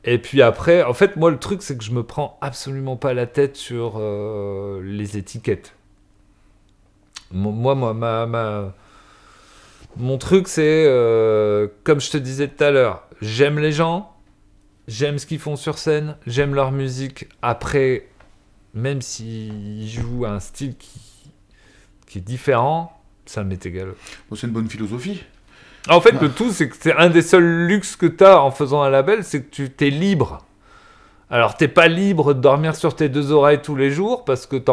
Et puis après, en fait, moi, le truc, c'est que je me prends absolument pas la tête sur les étiquettes. Mon truc, c'est, comme je te disais tout à l'heure, j'aime les gens, j'aime ce qu'ils font sur scène, j'aime leur musique. Après, même s'ils jouent un style qui est différent, ça m'est égal. Bon, c'est une bonne philosophie. En fait, le tout, c'est que c'est un des seuls luxes que tu as en faisant un label, c'est que tu t'es libre. Alors, t'es pas libre de dormir sur tes deux oreilles tous les jours, parce que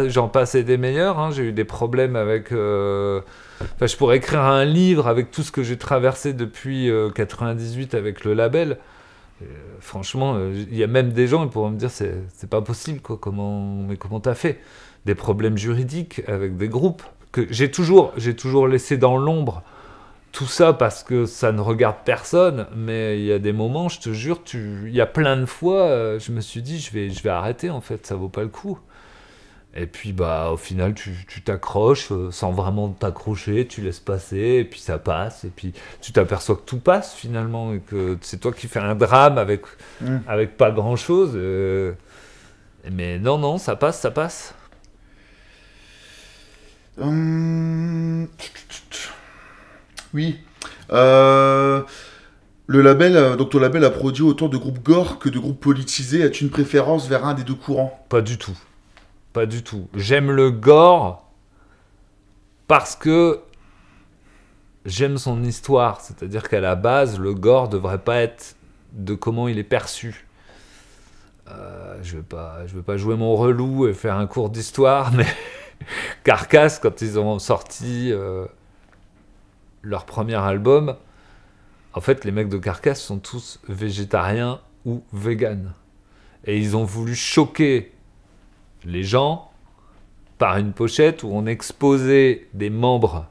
j'en passais des meilleurs. Hein. J'ai eu des problèmes avec... Enfin, je pourrais écrire un livre avec tout ce que j'ai traversé depuis 98 avec le label. Franchement, il y a même des gens qui pourraient me dire c'est pas possible, quoi. Mais comment t'as fait? Des problèmes juridiques avec des groupes que j'ai toujours laissé dans l'ombre. Tout ça parce que ça ne regarde personne, mais il y a des moments, je te jure, il y a plein de fois, je me suis dit, je vais arrêter, en fait, ça vaut pas le coup. Et puis, bah, au final, tu t'accroches sans vraiment t'accrocher, tu laisses passer, et puis ça passe, et puis tu t'aperçois que tout passe, finalement, et que c'est toi qui fais un drame avec pas grand-chose. Mais non, ça passe. Oui. Le label, donc ton label a produit autant de groupes gore que de groupes politisés. As-tu une préférence vers un des deux courants? Pas du tout. J'aime le gore parce que j'aime son histoire. C'est-à-dire qu'à la base, le gore devrait pas être de comment il est perçu. Je vais pas jouer mon relou et faire un cours d'histoire, mais Carcass, quand ils ont sorti leur premier album, en fait, les mecs de Carcass sont tous végétariens ou véganes. Et ils ont voulu choquer les gens par une pochette où on exposait des membres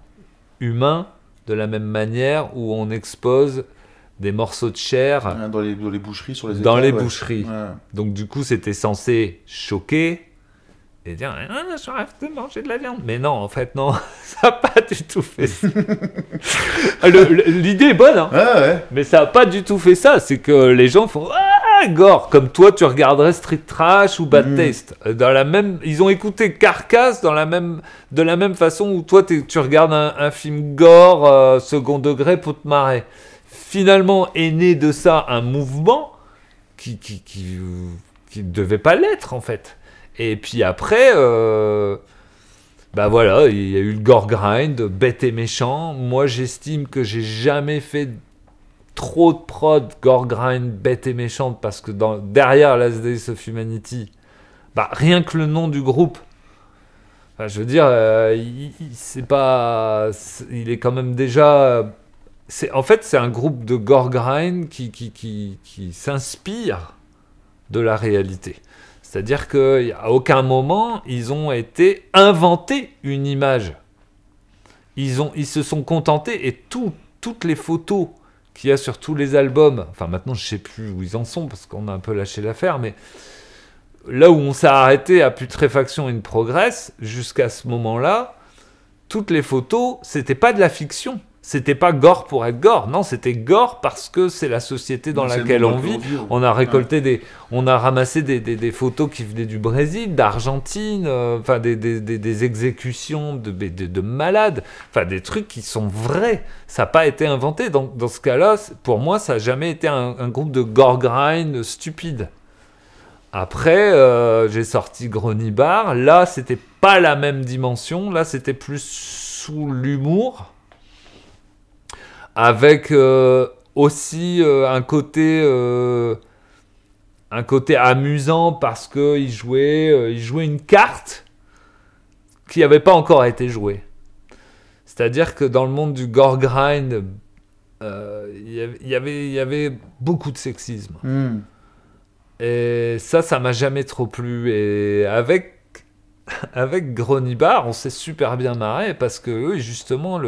humains de la même manière où on expose des morceaux de chair dans les boucheries, sur les dans étals, les boucheries. Ouais. Donc du coup, c'était censé choquer et dire je rêve de manger de la viande. Mais non, en fait, non, ça n'a pas du tout fait ça. L'idée est bonne, hein, Ouais. mais ça n'a pas du tout fait ça. C'est que les gens font gore, comme toi tu regarderais Street Trash ou Bad Taste. Ils ont écouté Carcass de la même façon où toi tu regardes un film gore second degré pour te marrer. Finalement est né de ça un mouvement qui ne devait pas l'être, en fait. Et puis après, bah voilà, il y a eu le gore grind, bête et méchant. Moi, j'estime que j'ai jamais fait trop de prod gore grind, bête et méchante, parce que derrière Last Days of Humanity, bah rien que le nom du groupe, enfin, je veux dire, il est quand même déjà. En fait, c'est un groupe de gore grind qui s'inspire de la réalité. C'est-à-dire qu'à aucun moment, ils ont été inventés une image. Ils se sont contentés, et toutes les photos qu'il y a sur tous les albums, enfin maintenant je ne sais plus où ils en sont, parce qu'on a un peu lâché l'affaire, mais là où on s'est arrêté à Putréfaction in Progress, jusqu'à ce moment-là, toutes les photos, c'était pas de la fiction. C'était pas gore pour être gore. Non, c'était gore parce que c'est la société dans laquelle on vit. On a récolté on a ramassé des photos qui venaient du Brésil, d'Argentine, enfin des exécutions de malades, enfin des trucs qui sont vrais. Ça n'a pas été inventé. Donc dans ce cas-là, pour moi, ça n'a jamais été un groupe de gore grind stupide. Après, j'ai sorti Gronibar. Là, c'était pas la même dimension. Là, c'était plus sous l'humour. Avec aussi un côté amusant parce qu'il jouait une carte qui n'avait pas encore été joué. C'est-à-dire que dans le monde du gore grind, il y avait beaucoup de sexisme. Et ça m'a jamais trop plu. Et avec Gronibar, on s'est super bien marré parce que eux, justement,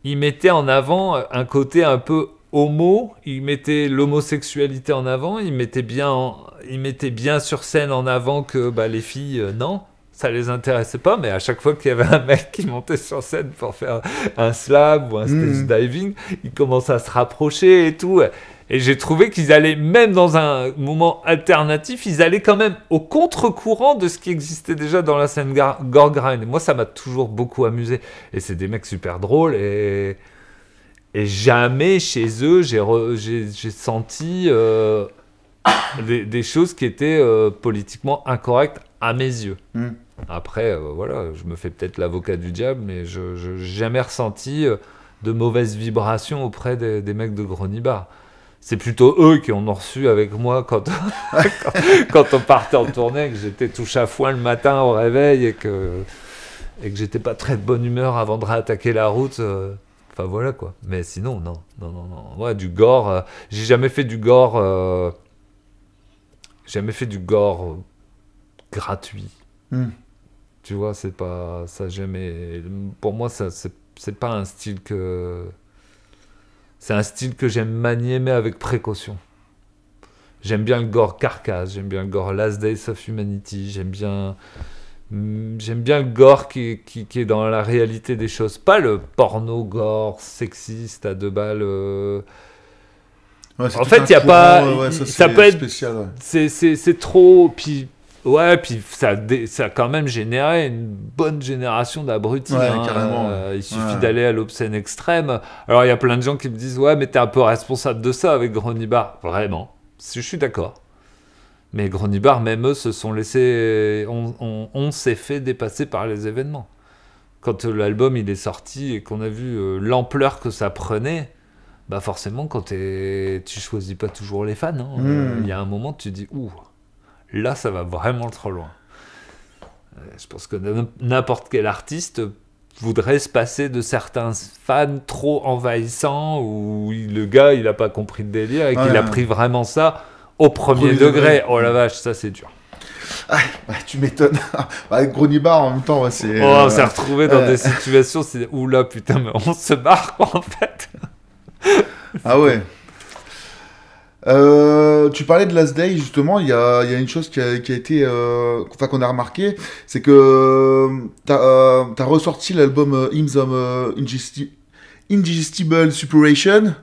ils mettaient en avant un côté un peu homo, ils mettaient l'homosexualité en avant, ils mettaient bien sur scène en avant que les filles, non, ça les intéressait pas, mais à chaque fois qu'il y avait un mec qui montait sur scène pour faire un slam ou un stage diving, ils commençaient à se rapprocher et tout. Et j'ai trouvé qu'ils allaient, même dans un moment alternatif, ils allaient quand même au contre-courant de ce qui existait déjà dans la scène gore grind. Et moi, ça m'a toujours beaucoup amusé. Et c'est des mecs super drôles. Et jamais chez eux, j'ai senti des choses qui étaient politiquement incorrectes à mes yeux. Après, voilà, je me fais peut-être l'avocat du diable, mais je n'ai jamais ressenti de mauvaises vibrations auprès des mecs de Gronibar. C'est plutôt eux qui en ont reçu avec moi quand on partait en tournée, que j'étais tout chafouin le matin au réveil et que j'étais pas très de bonne humeur avant de réattaquer la route. Enfin voilà quoi. Mais sinon, non. Ouais, du gore. J'ai jamais fait du gore. Gratuit. Tu vois, c'est pas ça jamais. Pour moi, ça c'est pas un style que. C'est un style que j'aime manier, mais avec précaution. J'aime bien le gore Carcass, j'aime bien le gore Last Days of Humanity, j'aime bien le gore qui est dans la réalité des choses. Pas le porno gore sexiste à 2 balles. Ouais, en fait, il n'y a pas... ça peut être... spécial, ouais. C'est trop... Puis ça a quand même généré une bonne génération d'abrutis. Ouais, carrément. Il suffit d'aller à l'obscène extrême. Alors, il y a plein de gens qui me disent « Ouais, mais t'es un peu responsable de ça avec Gronibar. » Vraiment. Je suis d'accord. Mais Gronibar, même eux, se sont laissés... On s'est fait dépasser par les événements. Quand l'album il est sorti et qu'on a vu l'ampleur que ça prenait, forcément, quand tu choisis pas toujours les fans, il y a un moment, tu te dis « Ouh !» Là, ça va vraiment trop loin. Je pense que n'importe quel artiste voudrait se passer de certains fans trop envahissants où le gars, il n'a pas compris le délire et qu'il a pris vraiment ça au premier degré. Oh la vache, ça c'est dur. Tu m'étonnes. Avec Gronibar, en même temps, on s'est retrouvé dans des situations, c'est oula, putain, mais on se barre quoi, en fait. Ah ouais. Tu parlais de Last Day, justement, il y a une chose qui a été, qu'on a remarqué, c'est que t'as ressorti l'album Hymns of Indigestible Suppuration,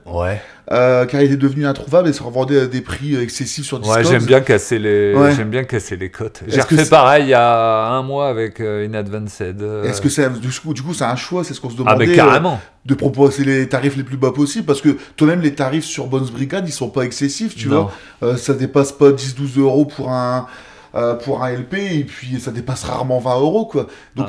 car il était devenu introuvable et ça revendait à des prix excessifs sur Discogs. Ouais, j'aime bien casser les cotes. J'ai refait pareil il y a un mois avec In Advanced. Est-ce que c'est du coup c'est un choix, c'est ce qu'on se demandait, carrément. De proposer les tarifs les plus bas possibles, parce que toi-même les tarifs sur Bones Brigade ils sont pas excessifs, tu vois, ça dépasse pas 10-12 euros pour un LP et puis ça dépasse rarement 20 euros quoi. Donc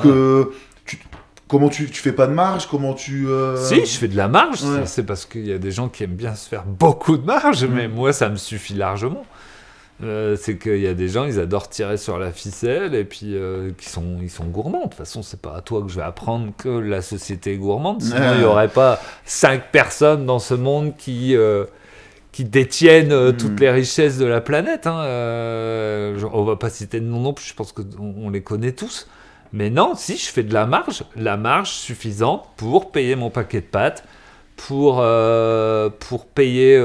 comment tu fais pas de marge? Comment tu... Si, je fais de la marge. C'est parce qu'il y a des gens qui aiment bien se faire beaucoup de marge, mais moi, ça me suffit largement. C'est qu'il y a des gens, ils adorent tirer sur la ficelle et puis ils sont gourmands. De toute façon, c'est pas à toi que je vais apprendre que la société est gourmande. Sinon, il n'y aurait pas 5 personnes dans ce monde qui détiennent toutes les richesses de la planète. On va pas citer de nom non plus, je pense qu'on les connaît tous. Mais non, si, je fais de la marge suffisante pour payer mon paquet de pâtes, pour payer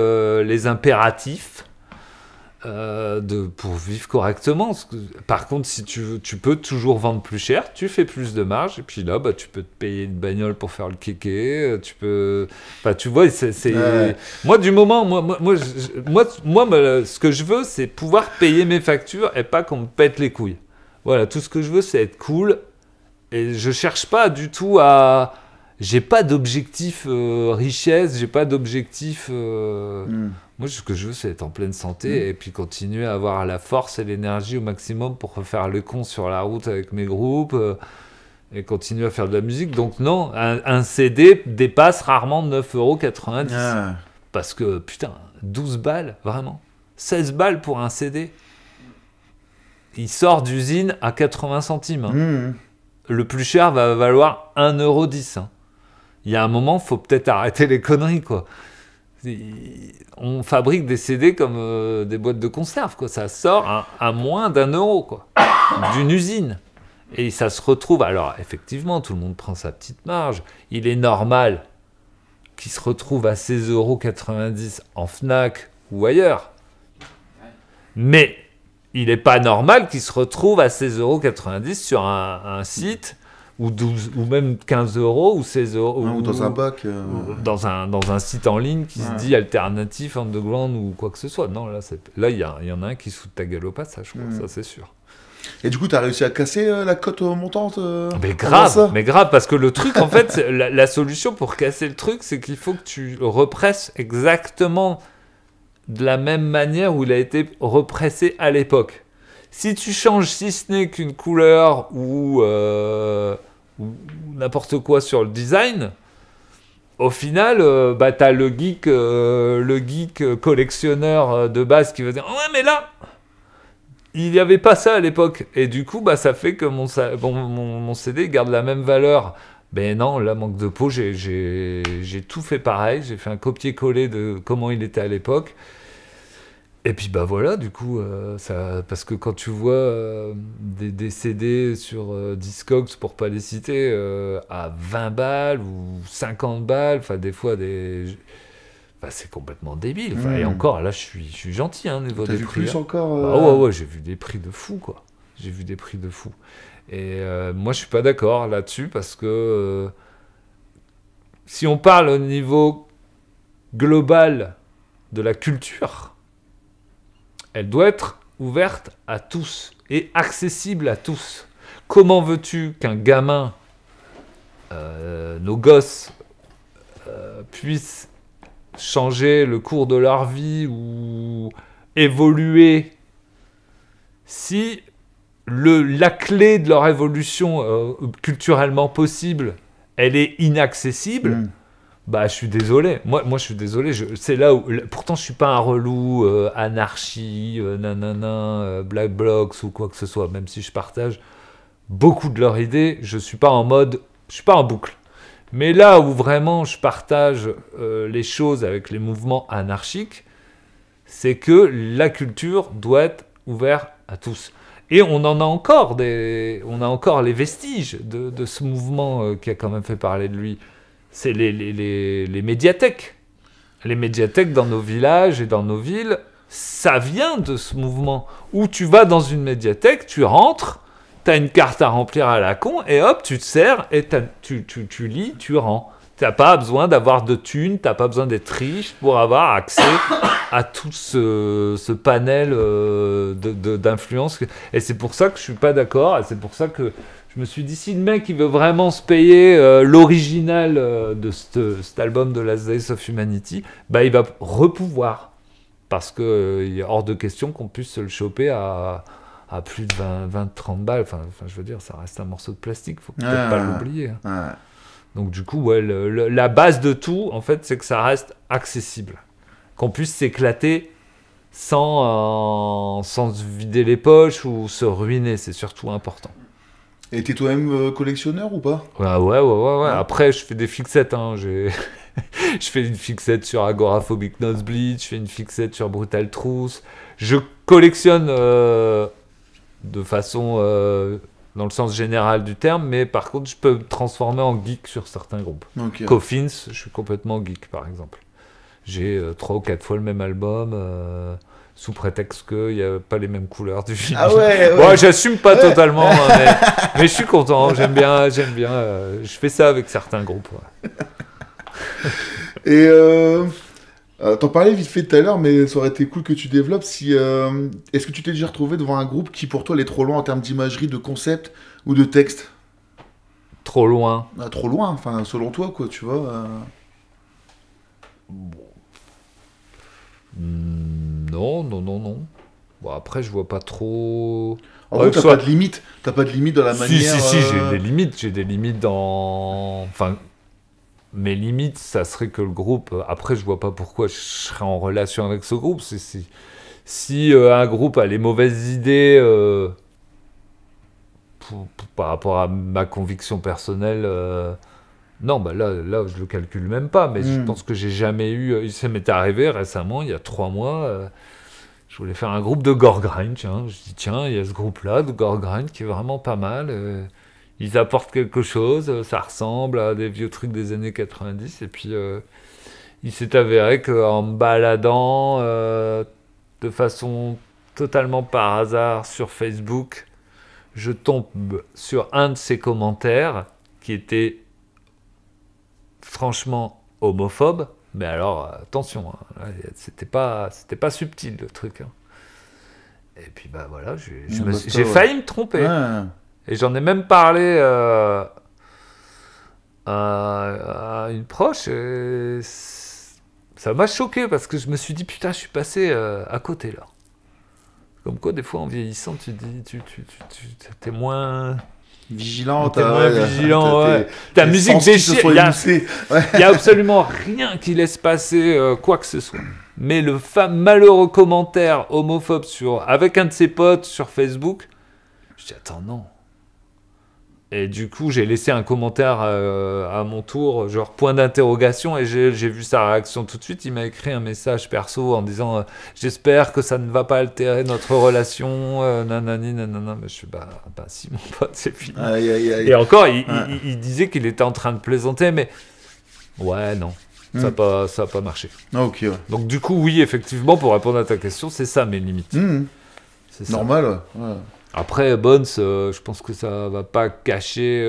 les impératifs, pour vivre correctement. Par contre, si tu peux toujours vendre plus cher, tu fais plus de marge, et puis là, tu peux te payer une bagnole pour faire le kéké, tu peux... tu vois, moi, du moment... Moi, ce que je veux, c'est pouvoir payer mes factures et pas qu'on me pète les couilles. Voilà, tout ce que je veux, c'est être cool. Et je cherche pas du tout à... J'ai pas d'objectif richesse, j'ai pas d'objectif... Moi, ce que je veux, c'est être en pleine santé et puis continuer à avoir la force et l'énergie au maximum pour refaire le con sur la route avec mes groupes et continuer à faire de la musique. Donc non, un CD dépasse rarement 9,90 €. Parce que, putain, 12 balles, vraiment. 16 balles pour un CD. Il sort d'usine à 80 centimes. le plus cher va valoir 1,10 €. Hein. Il y a un moment, il faut peut-être arrêter les conneries, quoi. On fabrique des CD comme des boîtes de conserve, quoi. Ça sort à moins d'1 €, quoi, d'une usine. Et ça se retrouve... Alors, effectivement, tout le monde prend sa petite marge. Il est normal qu'il se retrouve à 16,90 € en Fnac ou ailleurs. Mais il n'est pas normal qu'il se retrouve à 16,90 € sur un site, ou 12, ou même 15 € ou 16 €. Ou dans un bac. Dans un site en ligne qui se dit alternatif, underground ou quoi que ce soit. Non, là, il y en a un qui se fout de ta gueule au passage, quoi, ça c'est sûr. Et du coup, tu as réussi à casser la cote montante mais grave, parce que le truc, en fait, la solution pour casser le truc, c'est qu'il faut que tu le represses exactement de la même manière où il a été repressé à l'époque. Si tu changes, si ce n'est qu'une couleur ou n'importe quoi sur le design, au final, t'as le geek collectionneur de base qui va dire « Ouais, mais là, il n'y avait pas ça à l'époque. » Et du coup, ça fait que mon CD garde la même valeur. Ben non, là, manque de peau, j'ai tout fait pareil. J'ai fait un copier-coller de comment il était à l'époque. Et puis voilà, du coup, parce que quand tu vois des CD sur Discogs, pour pas les citer, à 20 balles ou 50 balles, enfin des fois c'est complètement débile. Et encore, là, je suis gentil, hein, niveau des prix. T'as vu plus encore ouais, j'ai vu des prix de fou, quoi. J'ai vu des prix de fou. Et moi, je suis pas d'accord là-dessus, parce que si on parle au niveau global de la culture, elle doit être ouverte à tous et accessible à tous. Comment veux-tu qu'un gamin, nos gosses, puissent changer le cours de leur vie ou évoluer si la clé de leur évolution culturellement possible, elle est inaccessible? Je suis désolé. Moi, je suis désolé. C'est là où... Pourtant, je suis pas un relou anarchie, Black Blocs ou quoi que ce soit. Même si je partage beaucoup de leurs idées, je suis pas en boucle. Mais là où vraiment je partage les choses avec les mouvements anarchiques, c'est que la culture doit être ouverte à tous. Et on a encore les vestiges de ce mouvement qui a quand même fait parler de lui. C'est les médiathèques. Les médiathèques dans nos villages et dans nos villes, ça vient de ce mouvement. Où tu vas dans une médiathèque, tu rentres, tu as une carte à remplir à la con, et hop, tu te sers, et tu lis, tu rends. Tu n'as pas besoin d'avoir de thunes, tu n'as pas besoin d'être riche pour avoir accès à tout ce panel d'influence. Et c'est pour ça que je ne suis pas d'accord, et c'est pour ça que je me suis dit, si le mec il veut vraiment se payer l'original de cet album de Last Days of Humanity, il va repouvoir. Parce qu'il est hors de question qu'on puisse se le choper à plus de 20-30 balles. Enfin, je veux dire, ça reste un morceau de plastique, il faut peut-être pas l'oublier. Donc du coup, la base de tout, en fait, c'est que ça reste accessible. Qu'on puisse s'éclater sans se vider les poches ou se ruiner, c'est surtout important. Et t'es toi-même collectionneur ou pas? Ouais. Après, je fais des fixettes. Hein. Je fais une fixette sur Agoraphobic Nosebleed, je fais une fixette sur Brutal Truth. Je collectionne de façon dans le sens général du terme, mais par contre, je peux me transformer en geek sur certains groupes. Okay. Coffins, je suis complètement geek, par exemple. J'ai 3 ou 4 fois le même album. Sous prétexte qu'il n'y a pas les mêmes couleurs du film. Ah ouais. Bon, j'assume pas totalement, mais je suis content, j'aime bien. Je fais ça avec certains groupes. Ouais. Et t'en parlais vite fait tout à l'heure, mais ça aurait été cool que tu développes. Est-ce que tu t'es déjà retrouvé devant un groupe qui pour toi allait trop loin en termes d'imagerie, de concept ou de texte? Trop loin. Trop loin, enfin selon toi, quoi, tu vois. Non. Bon, après, je vois pas trop. En gros, t'as pas de limite. T'as pas de limite dans la manière. Si, j'ai des limites dans. Enfin, mes limites, ça serait que le groupe. Après, je vois pas pourquoi je serais en relation avec ce groupe. Si un groupe a les mauvaises idées par rapport à ma conviction personnelle, non, bah là, je le calcule même pas, mais je pense que j'ai jamais eu. Ça m'est arrivé récemment, il y a 3 mois. Je voulais faire un groupe de gore grind, tiens. Je dis, tiens, il y a ce groupe-là de gore grind qui est vraiment pas mal. Ils apportent quelque chose, ça ressemble à des vieux trucs des années 90. Et puis, il s'est avéré qu'en me baladant de façon totalement par hasard sur Facebook, je tombe sur un de ses commentaires qui était franchement homophobe. Mais alors, attention, hein, c'était pas subtil le truc. Hein. Et puis bah voilà, j'ai failli me tromper. Ouais. Et j'en ai même parlé à une proche. Et ça m'a choqué parce que je me suis dit putain, je suis passé à côté là. Comme quoi, des fois en vieillissant, tu dis, t'es moins vigilant, ouais. Ta musique déchire. Il y a absolument rien qui laisse passer quoi que ce soit. Mais le malheureux commentaire homophobe avec un de ses potes sur Facebook, je dis attends non. Et du coup, j'ai laissé un commentaire à mon tour, genre point d'interrogation, et j'ai vu sa réaction tout de suite. Il m'a écrit un message perso en disant j'espère que ça ne va pas altérer notre relation, nanani, nanana. Mais je suis bah si mon pote, c'est fini. Aïe. Et encore, il disait qu'il était en train de plaisanter, mais ouais, non. Ça n'a pas marché. Ok, ouais. Donc du coup, oui, effectivement, pour répondre à ta question, c'est ça mes limites. C'est normal, ouais. Après, Bones, je pense que ça va pas cacher.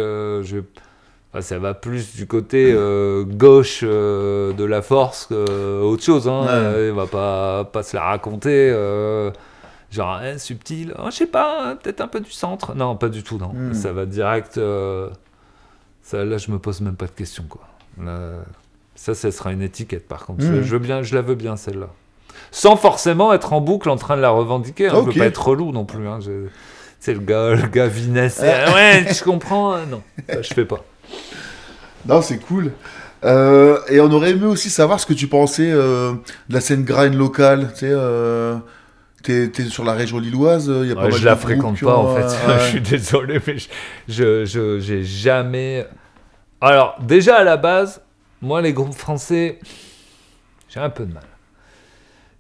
Ça va plus du côté gauche de la force qu'autre chose. Hein. Ouais. Il va pas se la raconter. Genre, subtil. Je sais pas, peut-être un peu du centre. Non, pas du tout, non. Ça va direct. Là, je me pose même pas de questions, quoi. Là, ça sera une étiquette, par contre. Je la veux bien, celle-là. Sans forcément être en boucle en train de la revendiquer. Hein. Okay. Je veux pas être relou non plus. Hein. C'est le gars Vinesse. Ouais, tu comprends? Non, ça, je fais pas. Non, c'est cool. Et on aurait aimé aussi savoir ce que tu pensais de la scène grind locale. Tu sais, t'es sur la région lilloise. Y a pas mal je la fréquente pas, en fait. Je suis désolé, mais j'ai jamais... Alors, déjà, à la base, moi, les groupes français, j'ai un peu de mal.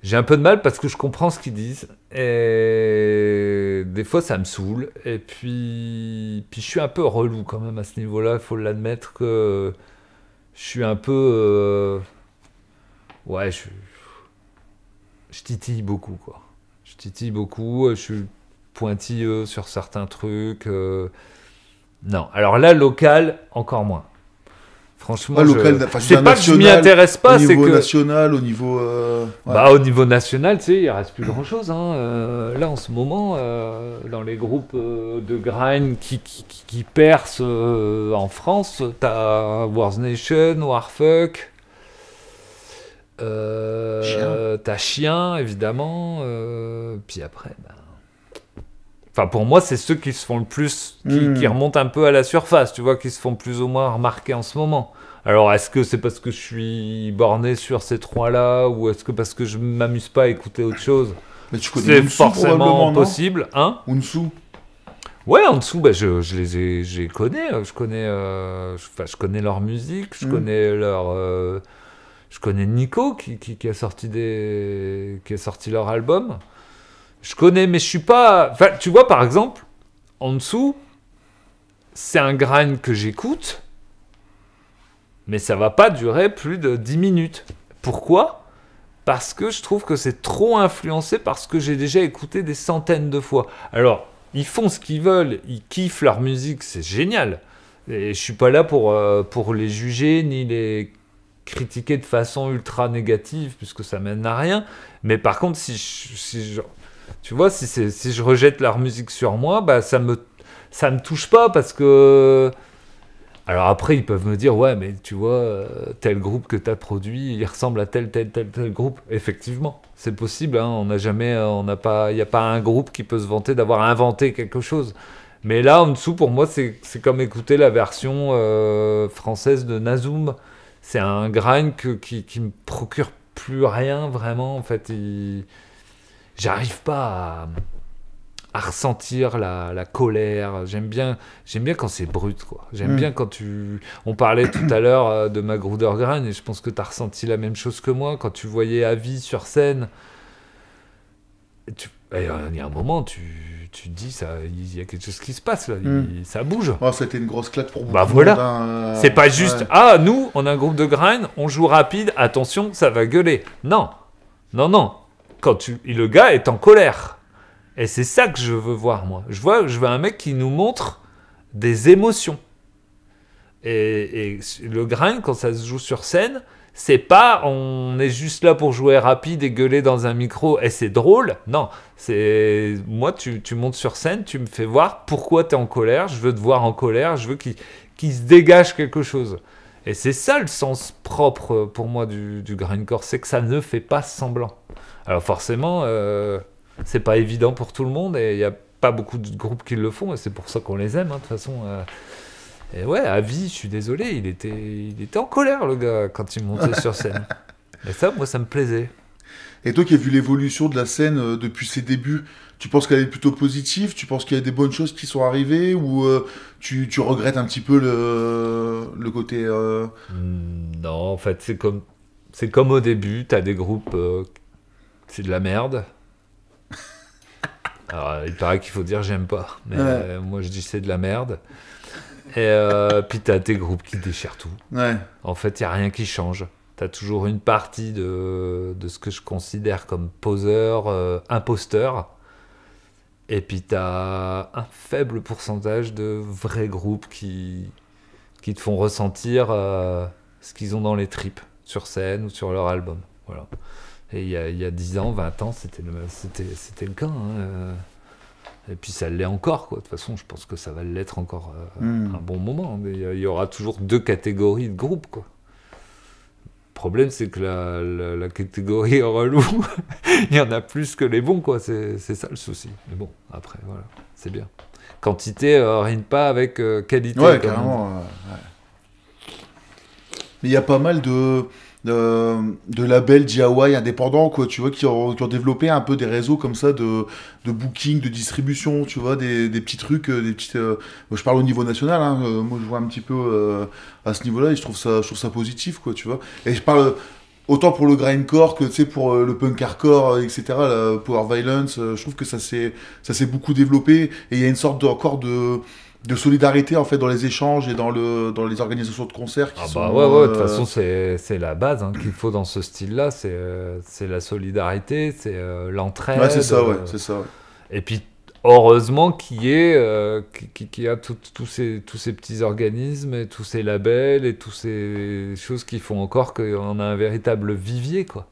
J'ai un peu de mal parce que je comprends ce qu'ils disent et des fois ça me saoule et puis je suis un peu relou quand même à ce niveau-là, il faut l'admettre que je suis un peu ouais, je titille beaucoup quoi. Je titille beaucoup, je suis pointilleux sur certains trucs. Non, alors là local encore moins. Franchement, c'est pas que je m'y intéresse pas, c'est que... Au niveau national, au niveau... Au niveau national, tu sais, il reste plus grand-chose. Hein. Là, en ce moment, dans les groupes de grind qui percent en France, t'as Wars Nation, Warfuck, t'as Chien, évidemment, puis après... Enfin, pour moi, c'est ceux qui se font le plus, qui remontent un peu à la surface, tu vois, qui se font plus ou moins remarquer en ce moment. Alors, est-ce que c'est parce que je suis borné sur ces trois-là, ou est-ce que parce que je m'amuse pas à écouter autre chose? Mais tu connais c'est forcément possible, hein? Unsu. Ouais, en dessous, je les connais. Je connais leur musique, je connais leur... je connais Nico qui a sorti leur album. Je connais, mais je suis pas... Enfin, tu vois, par exemple, en dessous, c'est un grind que j'écoute, mais ça va pas durer plus de 10 minutes. Pourquoi? Parce que je trouve que c'est trop influencé par ce que j'ai déjà écouté des centaines de fois. Alors, ils font ce qu'ils veulent, ils kiffent leur musique, c'est génial. Et je suis pas là pour les juger, ni les critiquer de façon ultra négative, puisque ça mène à rien. Mais par contre, tu vois, si je rejette leur musique sur moi, bah ça me touche pas parce que... Alors après, ils peuvent me dire, ouais, mais tu vois, tel groupe que tu as produit, il ressemble à tel groupe. Effectivement, c'est possible, hein, il n'y a pas un groupe qui peut se vanter d'avoir inventé quelque chose. Mais là, en dessous, pour moi, c'est comme écouter la version française de Nazoom. C'est un grind qui me procure plus rien, vraiment, en fait. J'arrive pas à ressentir la colère. J'aime bien quand c'est brut, quoi. J'aime bien quand on parlait tout à l'heure de Magruder Grind, et je pense que tu as ressenti la même chose que moi quand tu voyais Avi sur scène. Il y a un moment, tu te dis, il y a quelque chose qui se passe là, ça bouge. Oh, ça a été une grosse claque pour beaucoup de monde. Hein, c'est pas juste, nous, on a un groupe de grind, on joue rapide, attention, ça va gueuler. Non. Le gars est en colère. Et c'est ça que je veux voir, moi. Je veux un mec qui nous montre des émotions. Et le grind, quand ça se joue sur scène, c'est pas on est juste là pour jouer rapide et gueuler dans un micro et c'est drôle. Non, c'est moi, tu montes sur scène, tu me fais voir pourquoi tu es en colère. Je veux te voir en colère, je veux qu'il se dégage quelque chose. Et c'est ça le sens propre pour moi du grindcore, c'est que ça ne fait pas semblant. Alors forcément, c'est pas évident pour tout le monde et il y a pas beaucoup de groupes qui le font et c'est pour ça qu'on les aime, hein, de toute façon. Et ouais, Avi, je suis désolé, il était en colère, le gars, quand il montait sur scène. Et ça, moi, ça me plaisait. Et toi qui as vu l'évolution de la scène depuis ses débuts, tu penses qu'elle est plutôt positive? Tu penses qu'il y a des bonnes choses qui sont arrivées? Ou tu regrettes un petit peu le côté... Non, en fait, c'est comme au début, t'as des groupes, c'est de la merde. Alors, il paraît qu'il faut dire j'aime pas, mais moi je dis c'est de la merde. Et puis t'as tes groupes qui déchirent tout. Ouais. En fait, il n'y a rien qui change. T'as toujours une partie de ce que je considère comme poseur, imposteur. Et puis t'as un faible pourcentage de vrais groupes qui te font ressentir ce qu'ils ont dans les tripes, sur scène ou sur leur album. Voilà. Et il y a 10 ans, 20 ans, c'était le cas. Hein. Et puis ça l'est encore, quoi. De toute façon, je pense que ça va l'être encore un bon moment. Mais il y aura toujours 2 catégories de groupes, quoi. Le problème, c'est que la catégorie relou, il y en a plus que les bons, quoi. C'est ça le souci. Mais bon, après, voilà, c'est bien. Quantité rime pas avec qualité. Ouais, carrément. Mais il y a pas mal de labels DIY indépendants, quoi, tu vois, qui ont développé un peu des réseaux comme ça de booking, de distribution, tu vois, des petits trucs, des petites... je parle au niveau national, hein, moi je vois un petit peu à ce niveau-là et je trouve ça positif, quoi, tu vois. Et je parle autant pour le grindcore que, tu sais, pour le punk hardcore, etc., la power violence, je trouve que ça s'est beaucoup développé et il y a une sorte encore de solidarité en fait dans les échanges et dans les organisations de concerts qui sont... ouais, de toute façon c'est la base qu'il faut dans ce style-là, c'est la solidarité, c'est l'entraide. Ouais, c'est ça, ouais, c'est ça. Ouais. Et puis heureusement qu'il y a tous ces petits organismes et tous ces labels et toutes ces choses qui font encore qu'on a un véritable vivier, quoi.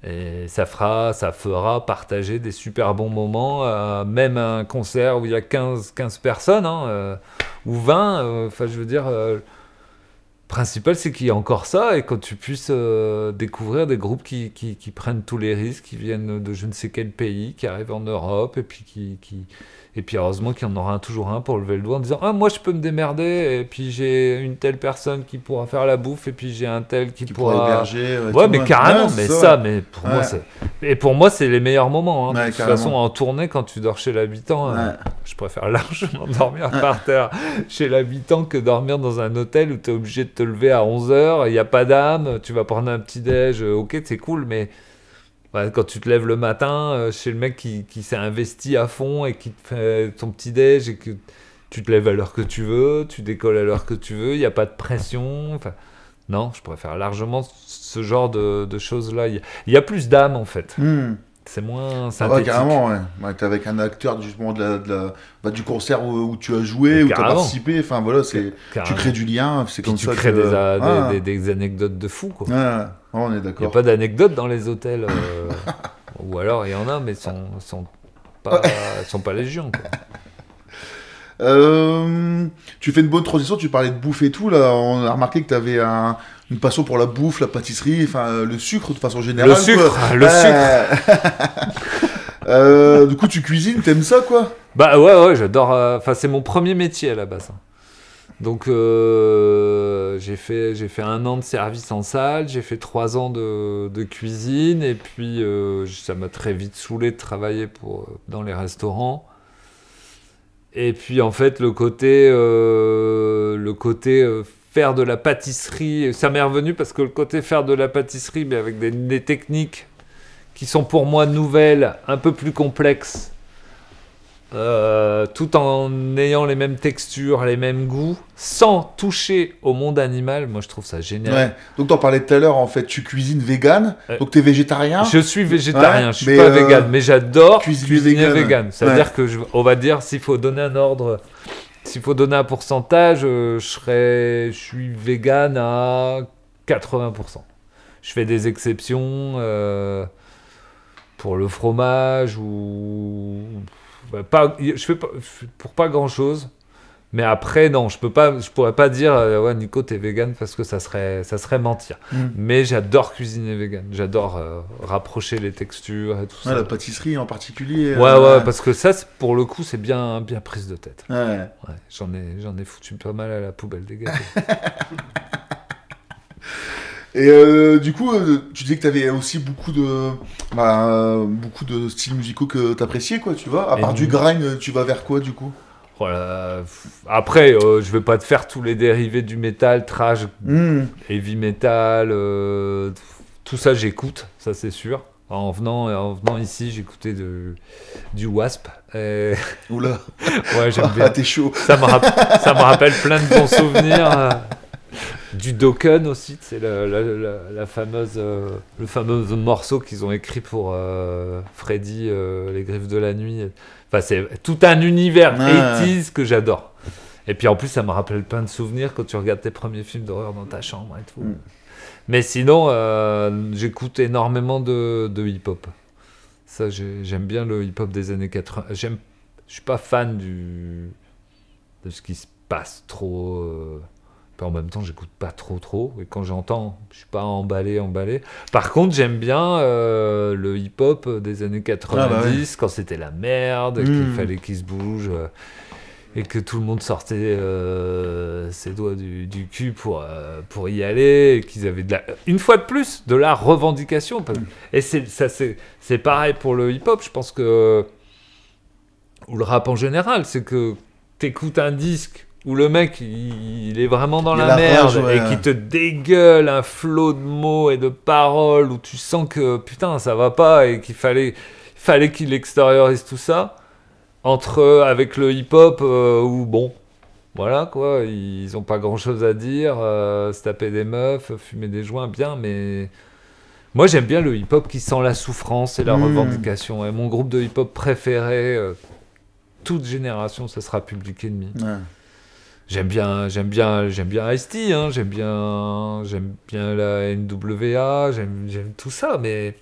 Et ça fera partager des super bons moments, même un concert où il y a 15 personnes, ou 20. Enfin, je veux dire, le principal, c'est qu'il y a encore ça, et quand tu puisses découvrir des groupes qui prennent tous les risques, qui viennent de je ne sais quel pays, qui arrivent en Europe, et puis et puis heureusement qu'il y en aura toujours un pour lever le doigt en disant « Ah, moi je peux me démerder, et puis j'ai une telle personne qui pourra faire la bouffe, et puis j'ai un tel qui pourra... héberger. » Ouais, mais carrément, mais ça, mais pour moi, c'est... Et pour moi, c'est les meilleurs moments. Ouais, de toute façon, en tournée, quand tu dors chez l'habitant, je préfère largement dormir par terre chez l'habitant que dormir dans un hôtel où tu es obligé de te lever à 11h, il n'y a pas d'âme, tu vas prendre un petit déj, ok, c'est cool, mais... Quand tu te lèves le matin chez le mec qui s'est investi à fond et qui te fait ton petit déj et que tu te lèves à l'heure que tu veux, tu décolles à l'heure que tu veux, il n'y a pas de pression. Enfin, non, je préfère largement ce genre de choses-là. Il y a plus d'âme en fait. C'est moins synthétique. Ouais, carrément, ouais. T'es avec un acteur justement du concert où tu as joué, où tu as participé. Enfin voilà, tu crées du lien. C'est comme ça. Tu crées des anecdotes de fou, quoi. On est d'accord. Il n'y a pas d'anecdotes dans les hôtels. Ou alors il y en a, mais sont pas légion, quoi. Tu fais une bonne transition, tu parlais de bouffe et tout, là, on a remarqué que tu avais une passion pour la bouffe, la pâtisserie, enfin le sucre de façon générale. Le sucre. Du coup, tu cuisines, t'aimes ça, quoi? Bah ouais, j'adore. Enfin, c'est mon premier métier à la base. Donc j'ai fait 1 an de service en salle, j'ai fait 3 ans de cuisine, et puis ça m'a très vite saoulé de travailler dans les restaurants. Et puis en fait, le côté faire de la pâtisserie, ça m'est revenu parce que le côté faire de la pâtisserie, mais avec des techniques qui sont pour moi nouvelles, un peu plus complexes, tout en ayant les mêmes textures, les mêmes goûts, sans toucher au monde animal, moi je trouve ça génial. Ouais. Donc t'en parlais tout à l'heure, en fait, tu cuisines vegan, donc t'es végétarien. Je suis végétarien, je suis pas vegan, mais j'adore cuisiner vegan. C'est-à-dire que, on va dire, s'il faut donner un ordre, s'il faut donner un pourcentage, je suis vegan à 80%. Je fais des exceptions pour le fromage ou... je fais pas pour pas grand chose, mais après non, je pourrais pas dire ouais Nico t'es vegan parce que ça serait mentir. Mais j'adore cuisiner vegan, j'adore rapprocher les textures et tout ça. La pâtisserie en particulier. Ouais, parce que ça pour le coup c'est bien prise de tête. Ouais. J'en ai foutu pas mal à la poubelle des gâteaux. Et du coup, tu disais que tu avais aussi beaucoup de styles musicaux que tu appréciais, quoi, tu vois. À part du grind, tu vas vers quoi, du coup? Voilà. Après, je vais pas te faire tous les dérivés du métal, thrash, heavy metal, tout ça j'écoute, ça c'est sûr. En venant ici, j'écoutais du Wasp. Oula. Ouais, j'aime bien. T'es chaud. Ça me rappelle plein de bons souvenirs. Du Dokken aussi, c'est la fameuse, le fameux morceau qu'ils ont écrit pour Freddy, Les Griffes de la Nuit. Enfin, c'est tout un univers 80s que j'adore. Et puis en plus, ça me rappelle plein de souvenirs quand tu regardes tes premiers films d'horreur dans ta chambre et tout. Mais sinon, j'écoute énormément de hip-hop. Ça, j'aime bien le hip-hop des années 80. Je suis pas fan de ce qui se passe trop... En même temps, j'écoute pas trop. Et quand j'entends, je suis pas emballé. Par contre, j'aime bien le hip-hop des années 90, quand c'était la merde, qu'il fallait qu'il se bouge, et que tout le monde sortait ses doigts du cul pour y aller, et qu'ils avaient une fois de plus, de la revendication. Et c'est pareil pour le hip-hop, je pense que... Ou le rap en général, c'est que t'écoutes un disque où le mec, il est vraiment dans la merde et qui te dégueule un flot de mots et de paroles où tu sens que putain ça va pas et qu'il fallait qu'il extériorise tout ça avec le hip-hop où bon, voilà quoi, ils ont pas grand-chose à dire, se taper des meufs, fumer des joints, bien, mais moi j'aime bien le hip-hop qui sent la souffrance et la revendication. Et mon groupe de hip-hop préféré, toute génération, ça sera Public Enemy. J'aime bien Ice-T, hein, j'aime bien la NWA, j'aime tout ça, mais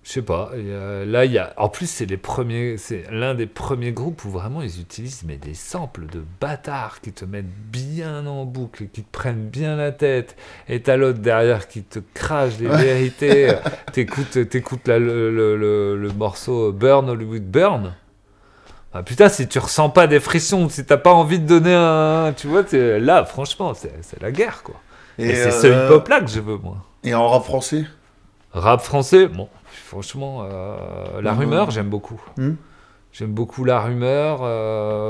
je sais pas. En plus c'est l'un des premiers groupes où vraiment ils utilisent des samples de bâtards qui te mettent bien en boucle et qui te prennent bien la tête. Et t'as l'autre derrière qui te crache des vérités. T'écoutes le morceau Burn Hollywood Burn. Ah putain, si tu ressens pas des frissons, si t'as pas envie de donner un... Tu vois, là, franchement, c'est la guerre, quoi. Et c'est ce hip-hop-là que je veux, moi. Et en rap français? Rap français, bon, franchement, La Rumeur, j'aime beaucoup. J'aime beaucoup La Rumeur.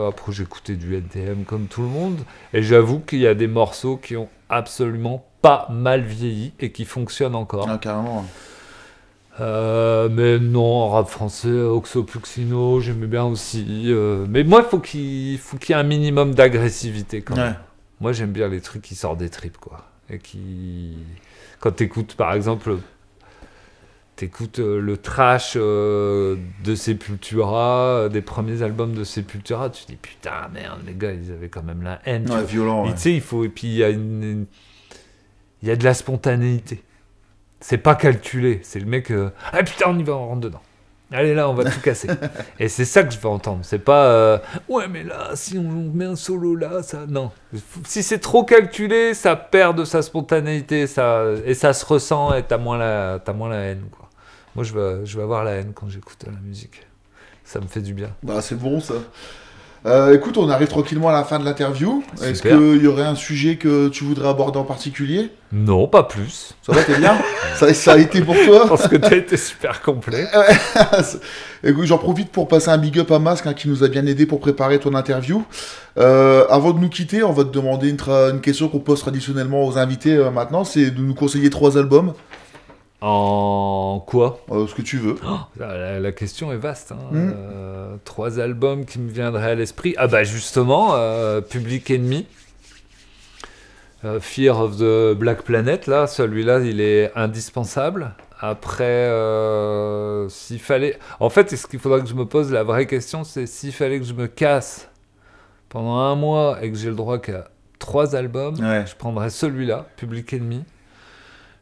Après, j'écoutais du NTM comme tout le monde. Et j'avoue qu'il y a des morceaux qui ont absolument pas mal vieilli et qui fonctionnent encore. Ah, carrément. Mais non, en rap français, Oxo Puccino, j'aimais bien aussi. Mais moi, il faut qu'il y ait un minimum d'agressivité quand même. Moi, j'aime bien les trucs qui sortent des tripes, quoi. Et qui... Quand t'écoutes, par exemple, le trash de Sepultura, des premiers albums de Sepultura, tu te dis, putain, merde, les gars, ils avaient quand même la haine. Violent. Tu sais, il faut... Et puis, il y a de la spontanéité. C'est pas calculé, c'est le mec ah putain on y va, on rentre dedans, allez là on va tout casser. Et c'est ça que je veux entendre, c'est pas ouais mais là si on met un solo là, ça non, si c'est trop calculé ça perd de sa spontanéité, et ça se ressent et t'as moins la haine, quoi. Moi je veux avoir la haine quand j'écoute la musique, ça me fait du bien. Bah c'est bon ça. Écoute, on arrive tranquillement à la fin de l'interview. Super. Est-ce qu'il y aurait un sujet que tu voudrais aborder en particulier? Non, pas plus. Ça va, t'es bien? Ça a été pour Je toi. pense que tu as été super complet. Écoute, j'en profite pour passer un big up à Masque, hein, qui nous a bien aidé pour préparer ton interview. Avant de nous quitter, on va te demander une question qu'on pose traditionnellement aux invités maintenant, c'est de nous conseiller 3 albums. En quoi? Ce que tu veux. La question est vaste. 3 albums qui me viendraient à l'esprit. Ah bah justement, Public Enemy. Fear of the Black Planet, là, celui-là, il est indispensable. Après, s'il fallait... En fait, ce qu'il faudra que je me pose, la vraie question, c'est s'il fallait que je me casse pendant un mois et que j'ai le droit qu'à 3 albums, je prendrais celui-là, Public Enemy.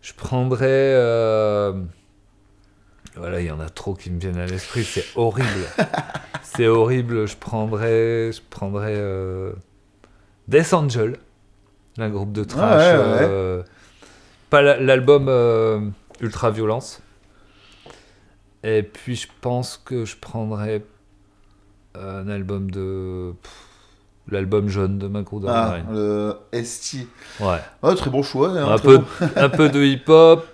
Je prendrais... Voilà, il y en a trop qui me viennent à l'esprit, c'est horrible. C'est horrible, je prendrais Death Angel. Un groupe de trash, pas l'album Ultra Violence. Et puis je pense que je prendrais un album l'album jaune de Macro Darwin. Le ST. Ouais. Très bon choix. Hein, un peu de hip-hop,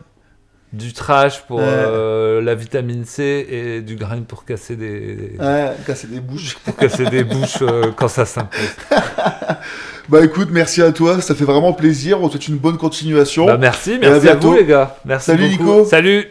du trash pour la vitamine C et du grind pour casser des bouches. Pour casser des bouches quand ça s'impose. Bah écoute, merci à toi, ça fait vraiment plaisir. On te souhaite une bonne continuation. Merci à vous les gars. Merci Salut beaucoup. Nico. Salut.